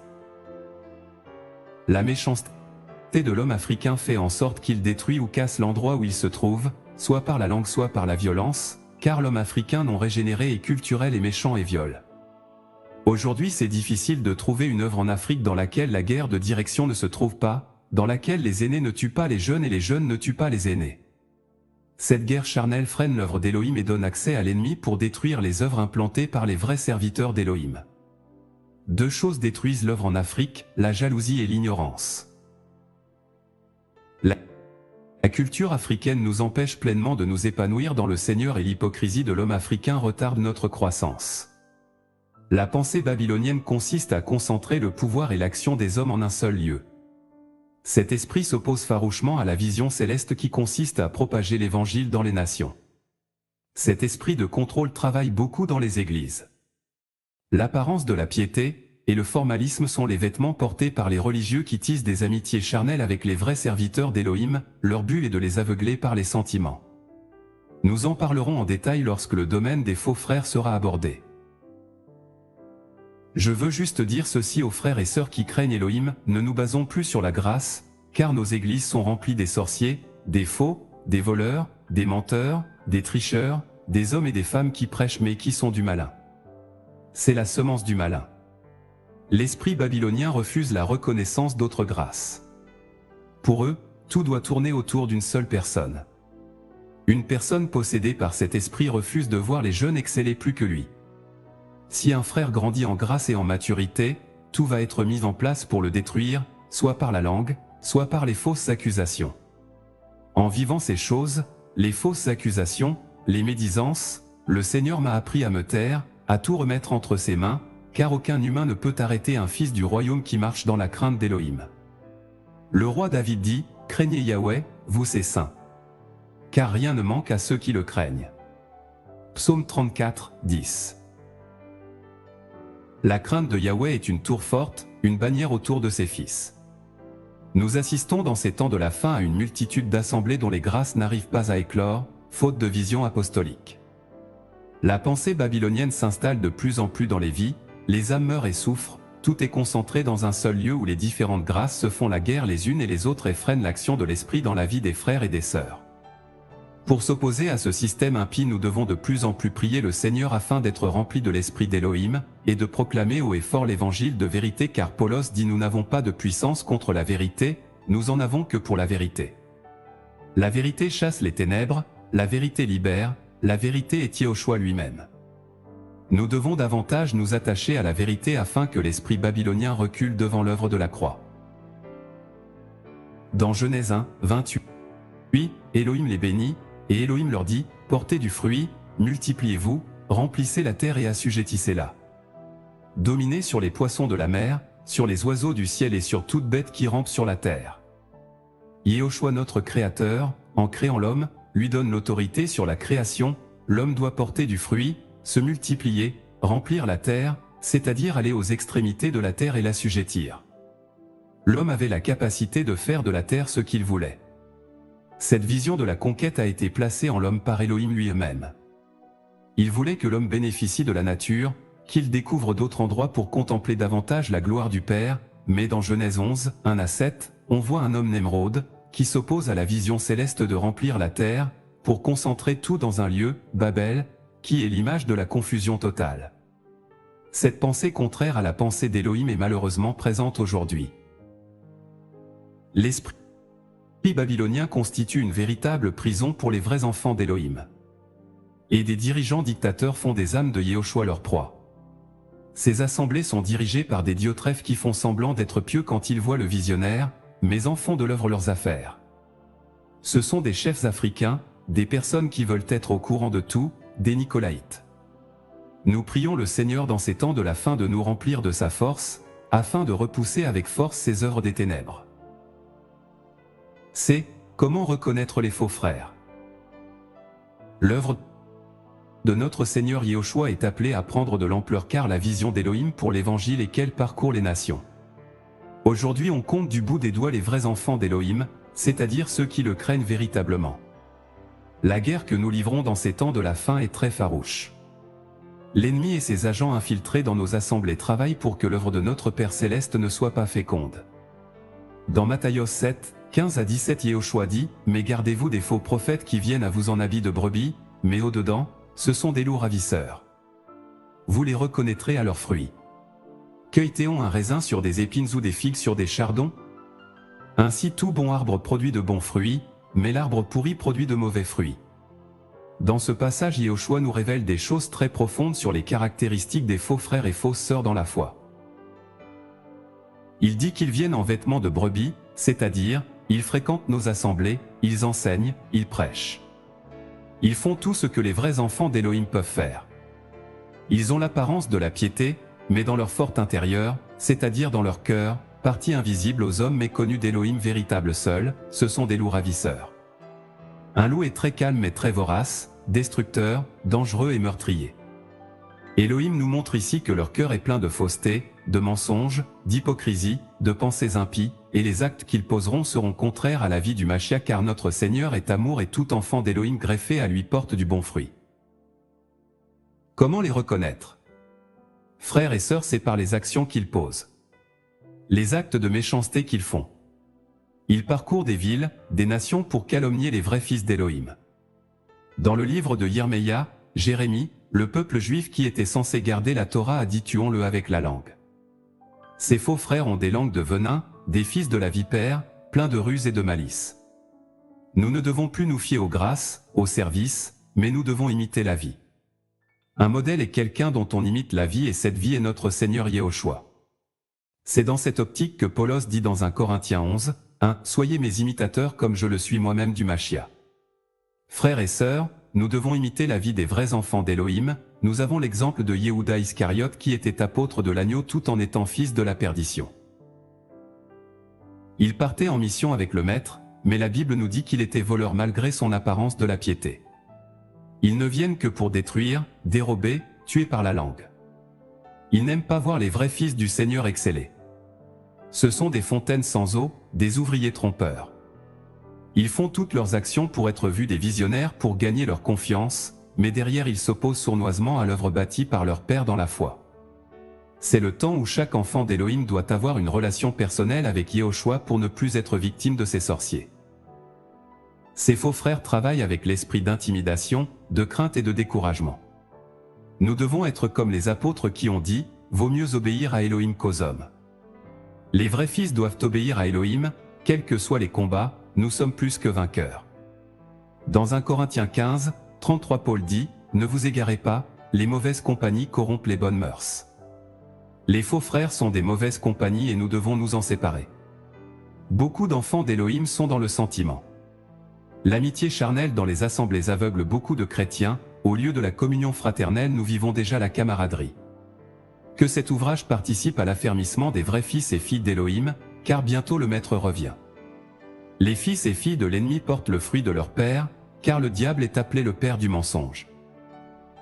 La méchanceté de l'homme africain fait en sorte qu'il détruit ou casse l'endroit où il se trouve, soit par la langue soit par la violence, car l'homme africain non régénéré est culturel et méchant et viole. Aujourd'hui, c'est difficile de trouver une œuvre en Afrique dans laquelle la guerre de direction ne se trouve pas, dans laquelle les aînés ne tuent pas les jeunes et les jeunes ne tuent pas les aînés. Cette guerre charnelle freine l'œuvre d'Élohim et donne accès à l'ennemi pour détruire les œuvres implantées par les vrais serviteurs d'Élohim. Deux choses détruisent l'œuvre en Afrique, la jalousie et l'ignorance. La culture africaine nous empêche pleinement de nous épanouir dans le Seigneur et l'hypocrisie de l'homme africain retarde notre croissance. La pensée babylonienne consiste à concentrer le pouvoir et l'action des hommes en un seul lieu. Cet esprit s'oppose farouchement à la vision céleste qui consiste à propager l'Évangile dans les nations. Cet esprit de contrôle travaille beaucoup dans les églises. L'apparence de la piété et le formalisme sont les vêtements portés par les religieux qui tissent des amitiés charnelles avec les vrais serviteurs d'Élohim, leur but est de les aveugler par les sentiments. Nous en parlerons en détail lorsque le domaine des faux frères sera abordé. Je veux juste dire ceci aux frères et sœurs qui craignent Elohim, ne nous basons plus sur la grâce, car nos églises sont remplies des sorciers, des faux, des voleurs, des menteurs, des tricheurs, des hommes et des femmes qui prêchent mais qui sont du malin. C'est la semence du malin. L'esprit babylonien refuse la reconnaissance d'autres grâces. Pour eux, tout doit tourner autour d'une seule personne. Une personne possédée par cet esprit refuse de voir les jeunes exceller plus que lui. Si un frère grandit en grâce et en maturité, tout va être mis en place pour le détruire, soit par la langue, soit par les fausses accusations. En vivant ces choses, les fausses accusations, les médisances, le Seigneur m'a appris à me taire, à tout remettre entre ses mains, car aucun humain ne peut arrêter un fils du royaume qui marche dans la crainte d'Élohim. Le roi David dit, « Craignez Yahweh, vous ses saints. Car rien ne manque à ceux qui le craignent. » Psaume 34, 10. La crainte de Yahweh est une tour forte, une bannière autour de ses fils. Nous assistons dans ces temps de la fin à une multitude d'assemblées dont les grâces n'arrivent pas à éclore, faute de vision apostolique. La pensée babylonienne s'installe de plus en plus dans les vies, les âmes meurent et souffrent, tout est concentré dans un seul lieu où les différentes grâces se font la guerre les unes et les autres et freinent l'action de l'esprit dans la vie des frères et des sœurs. Pour s'opposer à ce système impie, nous devons de plus en plus prier le Seigneur afin d'être remplis de l'esprit d'Élohim, et de proclamer haut et fort l'évangile de vérité, car Paulos dit: nous n'avons pas de puissance contre la vérité, nous en avons que pour la vérité. La vérité chasse les ténèbres, la vérité libère, la vérité est Yehoshua lui-même. Nous devons davantage nous attacher à la vérité afin que l'esprit babylonien recule devant l'œuvre de la croix. Dans Genèse 1, 28, puis Elohim les bénit, et Elohim leur dit: portez du fruit, multipliez-vous, remplissez la terre et assujettissez-la. Dominez sur les poissons de la mer, sur les oiseaux du ciel et sur toute bête qui rampe sur la terre. Yehoshua notre Créateur, en créant l'homme, lui donne l'autorité sur la création. L'homme doit porter du fruit, se multiplier, remplir la terre, c'est-à-dire aller aux extrémités de la terre et l'assujettir. L'homme avait la capacité de faire de la terre ce qu'il voulait. Cette vision de la conquête a été placée en l'homme par Elohim lui-même. Il voulait que l'homme bénéficie de la nature, qu'il découvre d'autres endroits pour contempler davantage la gloire du Père, mais dans Genèse 11, 1 à 7, on voit un homme Nemrod, qui s'oppose à la vision céleste de remplir la terre, pour concentrer tout dans un lieu, Babel, qui est l'image de la confusion totale. Cette pensée contraire à la pensée d'Elohim est malheureusement présente aujourd'hui. L'esprit babylonien constitue une véritable prison pour les vrais enfants d'Elohim. Et des dirigeants dictateurs font des âmes de Yehoshua leur proie. Ces assemblées sont dirigées par des Diotrephes qui font semblant d'être pieux quand ils voient le visionnaire, mais en font de l'œuvre leurs affaires. Ce sont des chefs africains, des personnes qui veulent être au courant de tout, des Nicolaïtes. Nous prions le Seigneur dans ces temps de la fin de nous remplir de sa force, afin de repousser avec force ces œuvres des ténèbres. C'est comment reconnaître les faux frères. L'œuvre de notre Seigneur Yehoshua est appelée à prendre de l'ampleur car la vision d'Élohim pour l'Évangile est qu'elle parcourt les nations. Aujourd'hui on compte du bout des doigts les vrais enfants d'Élohim, c'est-à-dire ceux qui le craignent véritablement. La guerre que nous livrons dans ces temps de la fin est très farouche. L'ennemi et ses agents infiltrés dans nos assemblées travaillent pour que l'œuvre de notre Père Céleste ne soit pas féconde. Dans Matthieu 7, 15 à 17, Yehoshua dit: mais gardez-vous des faux prophètes qui viennent à vous en habit de brebis, mais au-dedans, ce sont des loups ravisseurs. Vous les reconnaîtrez à leurs fruits. Cueille-t-on un raisin sur des épines ou des figues sur des chardons? Ainsi tout bon arbre produit de bons fruits, mais l'arbre pourri produit de mauvais fruits. Dans ce passage, Yehoshua nous révèle des choses très profondes sur les caractéristiques des faux frères et fausses sœurs dans la foi. Il dit qu'ils viennent en vêtements de brebis, c'est-à-dire, ils fréquentent nos assemblées, ils enseignent, ils prêchent. Ils font tout ce que les vrais enfants d'Élohim peuvent faire. Ils ont l'apparence de la piété, mais dans leur fort intérieur, c'est-à-dire dans leur cœur, partie invisible aux hommes méconnus d'Élohim véritable seul, ce sont des loups ravisseurs. Un loup est très calme et très vorace, destructeur, dangereux et meurtrier. Élohim nous montre ici que leur cœur est plein de fausseté, de mensonges, d'hypocrisie, de pensées impies, et les actes qu'ils poseront seront contraires à la vie du Mashiach car notre Seigneur est amour et tout enfant d'Élohim greffé à lui porte du bon fruit. Comment les reconnaître? Frères et sœurs, c'est par les actions qu'ils posent. Les actes de méchanceté qu'ils font. Ils parcourent des villes, des nations pour calomnier les vrais fils d'Élohim. Dans le livre de Yirmeya, Jérémie, le peuple juif qui était censé garder la Torah a dit: tuons-le avec la langue. Ces faux frères ont des langues de venin, des fils de la vipère, pleins de ruse et de malice. Nous ne devons plus nous fier aux grâces, aux services, mais nous devons imiter la vie. Un modèle est quelqu'un dont on imite la vie et cette vie est notre Seigneur Yehoshua. C'est dans cette optique que Paulos dit dans 1 Corinthiens 11, 1, « Soyez mes imitateurs comme je le suis moi-même du Mashiach ». Frères et sœurs, nous devons imiter la vie des vrais enfants d'Élohim. Nous avons l'exemple de Yehuda Iscariote qui était apôtre de l'agneau tout en étant fils de la perdition. Il partait en mission avec le Maître, mais la Bible nous dit qu'il était voleur malgré son apparence de la piété. Ils ne viennent que pour détruire, dérober, tuer par la langue. Ils n'aiment pas voir les vrais fils du Seigneur exceller. Ce sont des fontaines sans eau, des ouvriers trompeurs. Ils font toutes leurs actions pour être vus des visionnaires pour gagner leur confiance, mais derrière ils s'opposent sournoisement à l'œuvre bâtie par leur Père dans la foi. C'est le temps où chaque enfant d'Élohim doit avoir une relation personnelle avec Yehoshua pour ne plus être victime de ces sorciers. Ces faux frères travaillent avec l'esprit d'intimidation, de crainte et de découragement. Nous devons être comme les apôtres qui ont dit, vaut mieux obéir à Elohim qu'aux hommes. Les vrais fils doivent obéir à Elohim, quels que soient les combats, nous sommes plus que vainqueurs. Dans 1 Corinthiens 15, 33 Paul dit, ne vous égarez pas, les mauvaises compagnies corrompent les bonnes mœurs. Les faux frères sont des mauvaises compagnies et nous devons nous en séparer. Beaucoup d'enfants d'Elohim sont dans le sentiment. L'amitié charnelle dans les assemblées aveugle beaucoup de chrétiens, au lieu de la communion fraternelle nous vivons déjà la camaraderie. Que cet ouvrage participe à l'affermissement des vrais fils et filles d'Elohim, car bientôt le Maître revient. Les fils et filles de l'ennemi portent le fruit de leur père, car le diable est appelé le père du mensonge.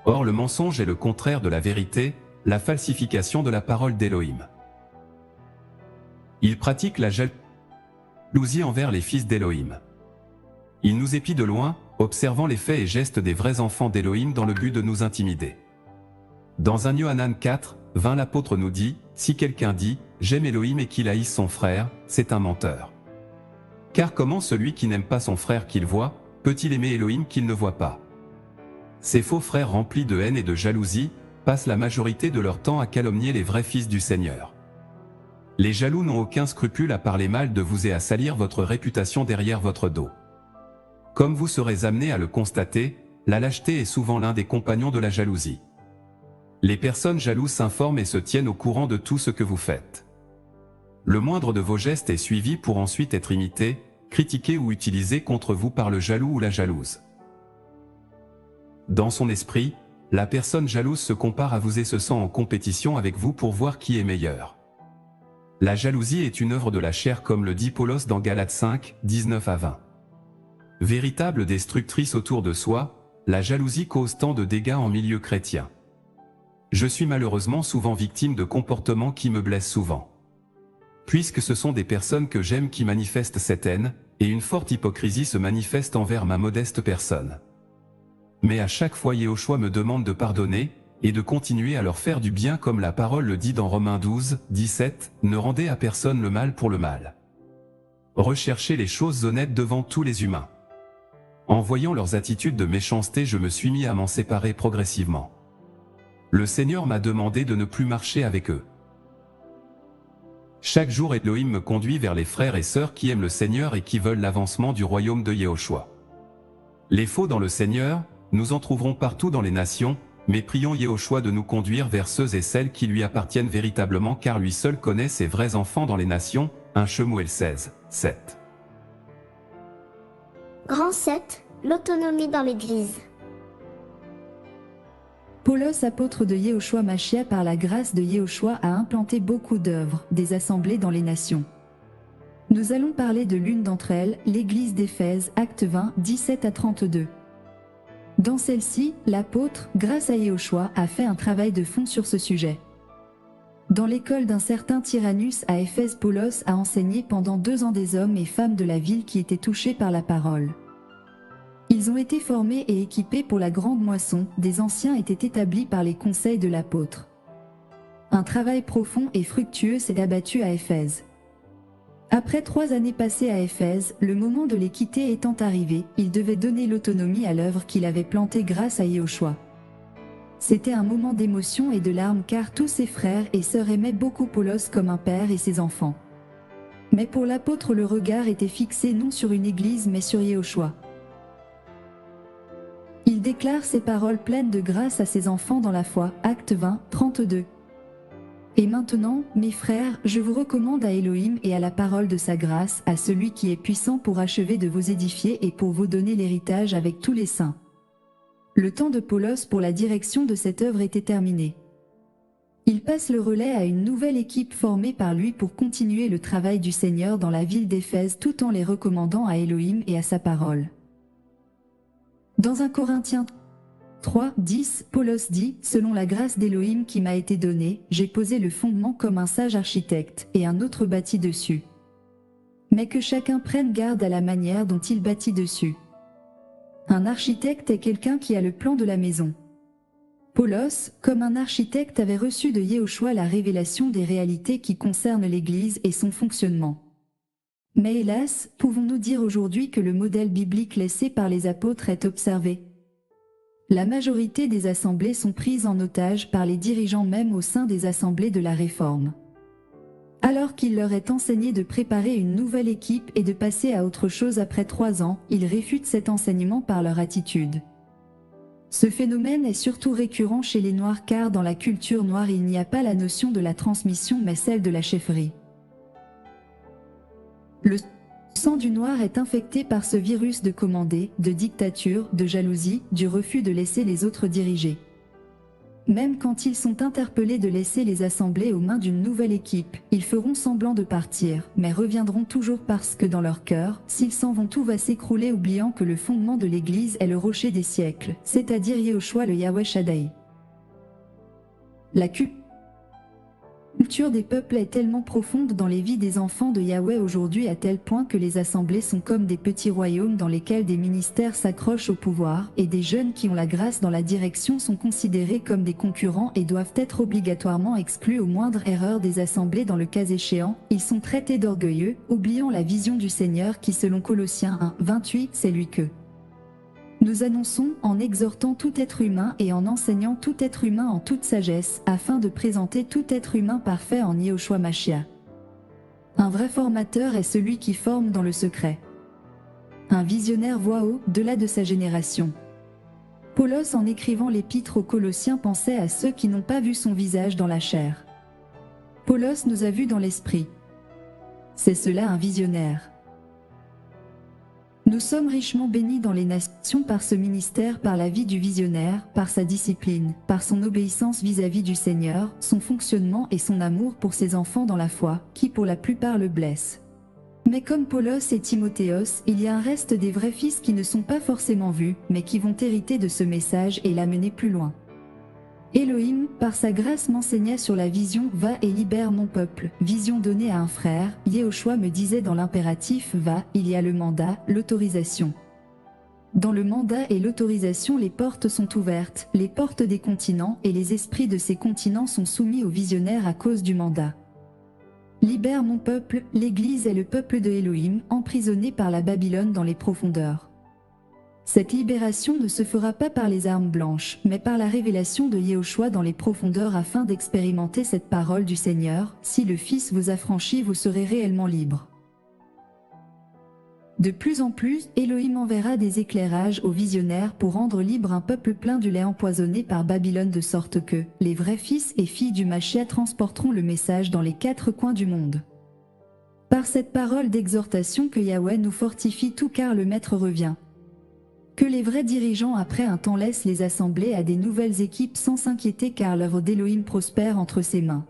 Or le mensonge est le contraire de la vérité, la falsification de la parole d'Elohim. Il pratique la jalousie envers les fils d'Elohim. Il nous épie de loin, observant les faits et gestes des vrais enfants d'Elohim dans le but de nous intimider. Dans 1 Yohanan 4, 20 l'apôtre nous dit, si quelqu'un dit, j'aime Elohim et qu'il haïsse son frère, c'est un menteur. Car comment celui qui n'aime pas son frère qu'il voit, peut-il aimer Elohim qu'il ne voit pas? Ces faux frères remplis de haine et de jalousie, passent la majorité de leur temps à calomnier les vrais fils du Seigneur. Les jaloux n'ont aucun scrupule à parler mal de vous et à salir votre réputation derrière votre dos. Comme vous serez amenés à le constater, la lâcheté est souvent l'un des compagnons de la jalousie. Les personnes jalouses s'informent et se tiennent au courant de tout ce que vous faites. Le moindre de vos gestes est suivi pour ensuite être imité, critiqué ou utilisé contre vous par le jaloux ou la jalouse. Dans son esprit, la personne jalouse se compare à vous et se sent en compétition avec vous pour voir qui est meilleur. La jalousie est une œuvre de la chair comme le dit Paulos dans Galates 5, 19 à 20. Véritable destructrice autour de soi, la jalousie cause tant de dégâts en milieu chrétien. Je suis malheureusement souvent victime de comportements qui me blessent souvent. Puisque ce sont des personnes que j'aime qui manifestent cette haine, et une forte hypocrisie se manifeste envers ma modeste personne. Mais à chaque fois Yehoshua me demande de pardonner, et de continuer à leur faire du bien comme la parole le dit dans Romains 12, 17, ne rendez à personne le mal pour le mal. Recherchez les choses honnêtes devant tous les humains. En voyant leurs attitudes de méchanceté, je me suis mis à m'en séparer progressivement. Le Seigneur m'a demandé de ne plus marcher avec eux. Chaque jour Elohim me conduit vers les frères et sœurs qui aiment le Seigneur et qui veulent l'avancement du royaume de Yehoshua. Les faux dans le Seigneur, nous en trouverons partout dans les nations, mais prions Yehoshua de nous conduire vers ceux et celles qui lui appartiennent véritablement car lui seul connaît ses vrais enfants dans les nations. 1 Shemuel 16, 7. Grand 7. L'autonomie dans l'Église. Paulos, apôtre de Yehoshua Mashiach par la grâce de Yehoshua, a implanté beaucoup d'œuvres, des assemblées dans les nations. Nous allons parler de l'une d'entre elles, l'église d'Éphèse, Actes 20, 17 à 32. Dans celle-ci, l'apôtre, grâce à Yehoshua, a fait un travail de fond sur ce sujet. Dans l'école d'un certain Tyrannus à Éphèse, Paulos a enseigné pendant 2 ans des hommes et femmes de la ville qui étaient touchés par la parole. Ils ont été formés et équipés pour la grande moisson, des anciens étaient établis par les conseils de l'apôtre. Un travail profond et fructueux s'est abattu à Éphèse. Après 3 années passées à Éphèse, le moment de les quitter étant arrivé, il devait donner l'autonomie à l'œuvre qu'il avait plantée grâce à Yehoshua. C'était un moment d'émotion et de larmes car tous ses frères et sœurs aimaient beaucoup Paulos comme un père et ses enfants. Mais pour l'apôtre le regard était fixé non sur une église mais sur Yehoshua. Il déclare ces paroles pleines de grâce à ses enfants dans la foi, Actes 20, 32. Et maintenant, mes frères, je vous recommande à Elohim et à la parole de sa grâce, à celui qui est puissant pour achever de vous édifier et pour vous donner l'héritage avec tous les saints. Le temps de Paulos pour la direction de cette œuvre était terminé. Il passe le relais à une nouvelle équipe formée par lui pour continuer le travail du Seigneur dans la ville d'Éphèse tout en les recommandant à Elohim et à sa parole. Dans 1 Corinthiens 3, 10, Paulos dit « Selon la grâce d'Elohim qui m'a été donnée, j'ai posé le fondement comme un sage architecte, et un autre bâtit dessus. Mais que chacun prenne garde à la manière dont il bâtit dessus. » Un architecte est quelqu'un qui a le plan de la maison. Paulos, comme un architecte, avait reçu de Yehoshua la révélation des réalités qui concernent l'Église et son fonctionnement. Mais hélas, pouvons-nous dire aujourd'hui que le modèle biblique laissé par les apôtres est observé? La majorité des assemblées sont prises en otage par les dirigeants même au sein des assemblées de la Réforme. Alors qu'il leur est enseigné de préparer une nouvelle équipe et de passer à autre chose après 3 ans, ils réfutent cet enseignement par leur attitude. Ce phénomène est surtout récurrent chez les Noirs car dans la culture noire il n'y a pas la notion de la transmission mais celle de la chefferie. Le sang du noir est infecté par ce virus de commander, de dictature, de jalousie, du refus de laisser les autres diriger. Même quand ils sont interpellés de laisser les assemblées aux mains d'une nouvelle équipe, ils feront semblant de partir, mais reviendront toujours parce que dans leur cœur, s'ils s'en vont tout va s'écrouler oubliant que le fondement de l'Église est le rocher des siècles, c'est-à-dire Yehoshua le Yahweh Shaddai. La culture des peuples est tellement profonde dans les vies des enfants de Yahweh aujourd'hui à tel point que les assemblées sont comme des petits royaumes dans lesquels des ministères s'accrochent au pouvoir et des jeunes qui ont la grâce dans la direction sont considérés comme des concurrents et doivent être obligatoirement exclus aux moindres erreurs des assemblées dans le cas échéant. Ils sont traités d'orgueilleux, oubliant la vision du Seigneur qui selon Colossiens 1, 28, c'est lui que nous annonçons en exhortant tout être humain et en enseignant tout être humain en toute sagesse, afin de présenter tout être humain parfait en Yehoshua Mashiach. Un vrai formateur est celui qui forme dans le secret. Un visionnaire voit au-delà de sa génération. Paulos en écrivant l'épître aux Colossiens pensait à ceux qui n'ont pas vu son visage dans la chair. Paulos nous a vus dans l'esprit. C'est cela un visionnaire. Nous sommes richement bénis dans les nations par ce ministère, par la vie du visionnaire, par sa discipline, par son obéissance vis-à-vis du Seigneur, son fonctionnement et son amour pour ses enfants dans la foi, qui pour la plupart le blessent. Mais comme Paulos et Timothéos, il y a un reste des vrais fils qui ne sont pas forcément vus, mais qui vont hériter de ce message et l'amener plus loin. Elohim, par sa grâce m'enseigna sur la vision « Va et libère mon peuple », vision donnée à un frère. Yehoshua me disait dans l'impératif « Va », il y a le mandat, l'autorisation. Dans le mandat et l'autorisation les portes sont ouvertes, les portes des continents et les esprits de ces continents sont soumis aux visionnaires à cause du mandat. Libère mon peuple, l'Église est le peuple de Elohim, emprisonné par la Babylone dans les profondeurs. Cette libération ne se fera pas par les armes blanches, mais par la révélation de Yehoshua dans les profondeurs afin d'expérimenter cette parole du Seigneur. Si le Fils vous affranchit, vous serez réellement libre. De plus en plus, Elohim enverra des éclairages aux visionnaires pour rendre libre un peuple plein du lait empoisonné par Babylone de sorte que les vrais fils et filles du Mashiach transporteront le message dans les 4 coins du monde. Par cette parole d'exhortation que Yahweh nous fortifie tout car le Maître revient. Que les vrais dirigeants après un temps laissent les assemblées à des nouvelles équipes sans s'inquiéter car l'œuvre d'Elohim prospère entre ses mains.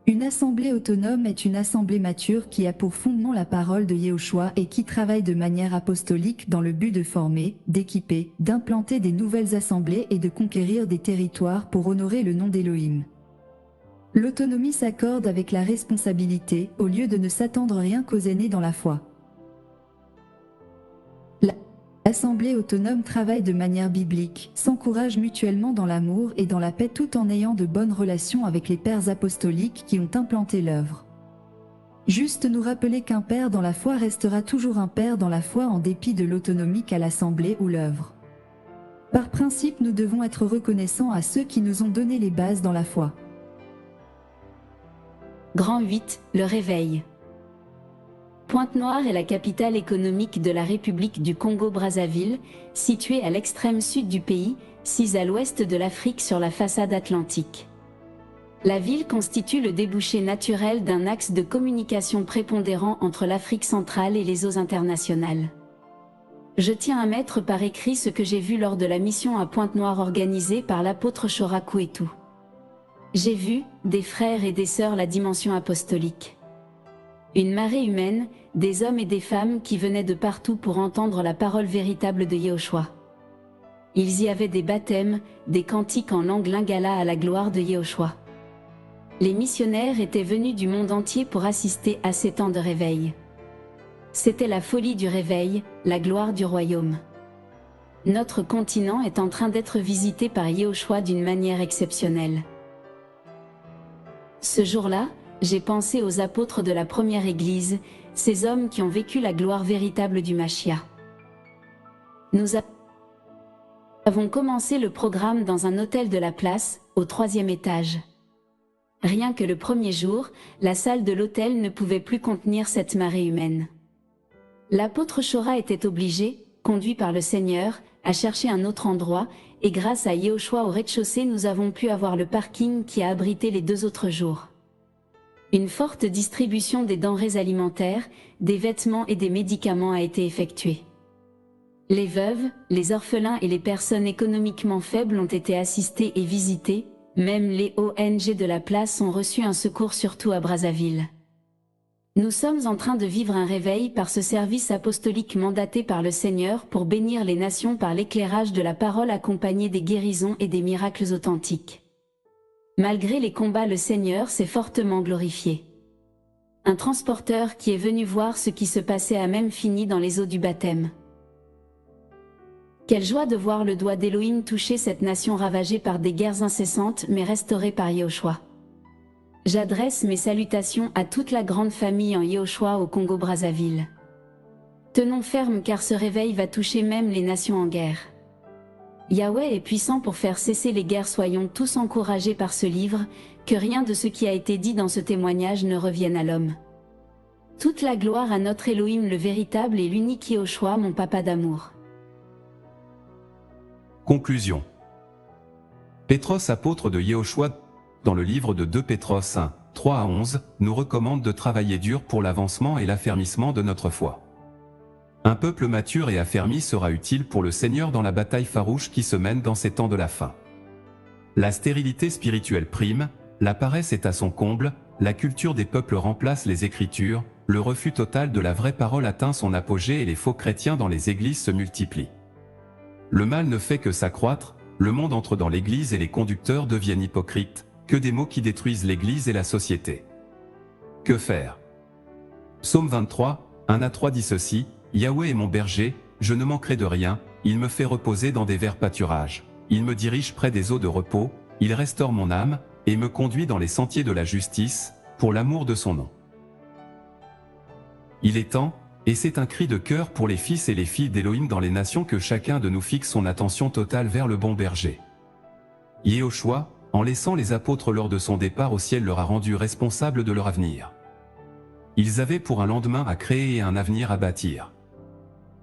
Une assemblée autonome est une assemblée mature qui a pour fondement la parole de Yehoshua et qui travaille de manière apostolique dans le but de former, d'équiper, d'implanter des nouvelles assemblées et de conquérir des territoires pour honorer le nom d'Elohim. L'autonomie s'accorde avec la responsabilité au lieu de ne s'attendre rien qu'aux aînés dans la foi. L'assemblée autonome travaille de manière biblique, s'encourage mutuellement dans l'amour et dans la paix tout en ayant de bonnes relations avec les pères apostoliques qui ont implanté l'œuvre. Juste nous rappeler qu'un père dans la foi restera toujours un père dans la foi en dépit de l'autonomie qu'a l'assemblée ou l'œuvre. Par principe, nous devons être reconnaissants à ceux qui nous ont donné les bases dans la foi. Grand 8, le réveil. Pointe-Noire est la capitale économique de la République du Congo-Brazzaville, située à l'extrême sud du pays, 6 à l'ouest de l'Afrique sur la façade atlantique. La ville constitue le débouché naturel d'un axe de communication prépondérant entre l'Afrique centrale et les eaux internationales. Je tiens à mettre par écrit ce que j'ai vu lors de la mission à Pointe-Noire organisée par l'apôtre Shora Kouetou. J'ai vu, des frères et des sœurs, la dimension apostolique. Une marée humaine, des hommes et des femmes qui venaient de partout pour entendre la parole véritable de Yehoshua. Ils y avaient des baptêmes, des cantiques en langue lingala à la gloire de Yehoshua. Les missionnaires étaient venus du monde entier pour assister à ces temps de réveil. C'était la folie du réveil, la gloire du royaume. Notre continent est en train d'être visité par Yehoshua d'une manière exceptionnelle. Ce jour-là, j'ai pensé aux apôtres de la première Église, ces hommes qui ont vécu la gloire véritable du Mashiach. Nous avons commencé le programme dans un hôtel de la place, au 3e étage. Rien que le premier jour, la salle de l'hôtel ne pouvait plus contenir cette marée humaine. L'apôtre Shora était obligé, conduit par le Seigneur, à chercher un autre endroit, et grâce à Yehoshua au rez-de-chaussée nous avons pu avoir le parking qui a abrité les 2 autres jours. Une forte distribution des denrées alimentaires, des vêtements et des médicaments a été effectuée. Les veuves, les orphelins et les personnes économiquement faibles ont été assistés et visités, même les ONG de la place ont reçu un secours surtout à Brazzaville. Nous sommes en train de vivre un réveil par ce service apostolique mandaté par le Seigneur pour bénir les nations par l'éclairage de la parole accompagné des guérisons et des miracles authentiques. Malgré les combats, le Seigneur s'est fortement glorifié. Un transporteur qui est venu voir ce qui se passait a même fini dans les eaux du baptême. Quelle joie de voir le doigt d'Élohim toucher cette nation ravagée par des guerres incessantes mais restaurée par Yehoshua. J'adresse mes salutations à toute la grande famille en Yehoshua au Congo-Brazzaville. Tenons ferme car ce réveil va toucher même les nations en guerre. Yahweh est puissant pour faire cesser les guerres, soyons tous encouragés par ce livre, que rien de ce qui a été dit dans ce témoignage ne revienne à l'homme. Toute la gloire à notre Elohim le véritable et l'unique Yehoshua, mon papa d'amour. Conclusion. Pétros, apôtre de Yehoshua, dans le livre de 2 Pétros 1, 3 à 11, nous recommande de travailler dur pour l'avancement et l'affermissement de notre foi. Un peuple mature et affermi sera utile pour le Seigneur dans la bataille farouche qui se mène dans ces temps de la fin. La stérilité spirituelle prime, la paresse est à son comble, la culture des peuples remplace les Écritures, le refus total de la vraie parole atteint son apogée et les faux chrétiens dans les églises se multiplient. Le mal ne fait que s'accroître, le monde entre dans l'église et les conducteurs deviennent hypocrites, que des mots qui détruisent l'église et la société. Que faire? Psaume 23, 1 à 3 dit ceci, Yahweh est mon berger, je ne manquerai de rien, il me fait reposer dans des verts pâturages, il me dirige près des eaux de repos, il restaure mon âme, et me conduit dans les sentiers de la justice, pour l'amour de son nom. Il est temps, et c'est un cri de cœur pour les fils et les filles d'Élohim dans les nations que chacun de nous fixe son attention totale vers le bon berger. Yehoshua, en laissant les apôtres lors de son départ au ciel, leur a rendu responsables de leur avenir. Ils avaient pour un lendemain à créer et un avenir à bâtir.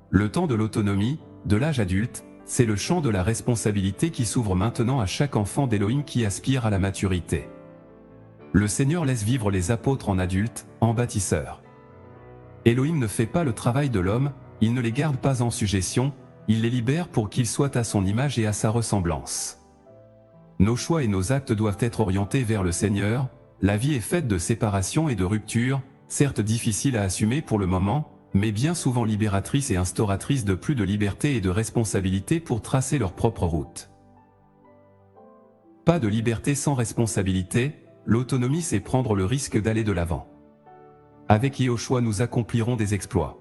Le temps de l'autonomie, de l'âge adulte, c'est le champ de la responsabilité qui s'ouvre maintenant à chaque enfant d'Élohim qui aspire à la maturité. Le Seigneur laisse vivre les apôtres en adultes, en bâtisseurs. Élohim ne fait pas le travail de l'homme, il ne les garde pas en sujétion, il les libère pour qu'ils soient à son image et à sa ressemblance. Nos choix et nos actes doivent être orientés vers le Seigneur, la vie est faite de séparation et de rupture, certes difficile à assumer pour le moment, mais bien souvent libératrice et instauratrice de plus de liberté et de responsabilité pour tracer leur propre route. Pas de liberté sans responsabilité, l'autonomie c'est prendre le risque d'aller de l'avant. Avec Yehoshua nous accomplirons des exploits.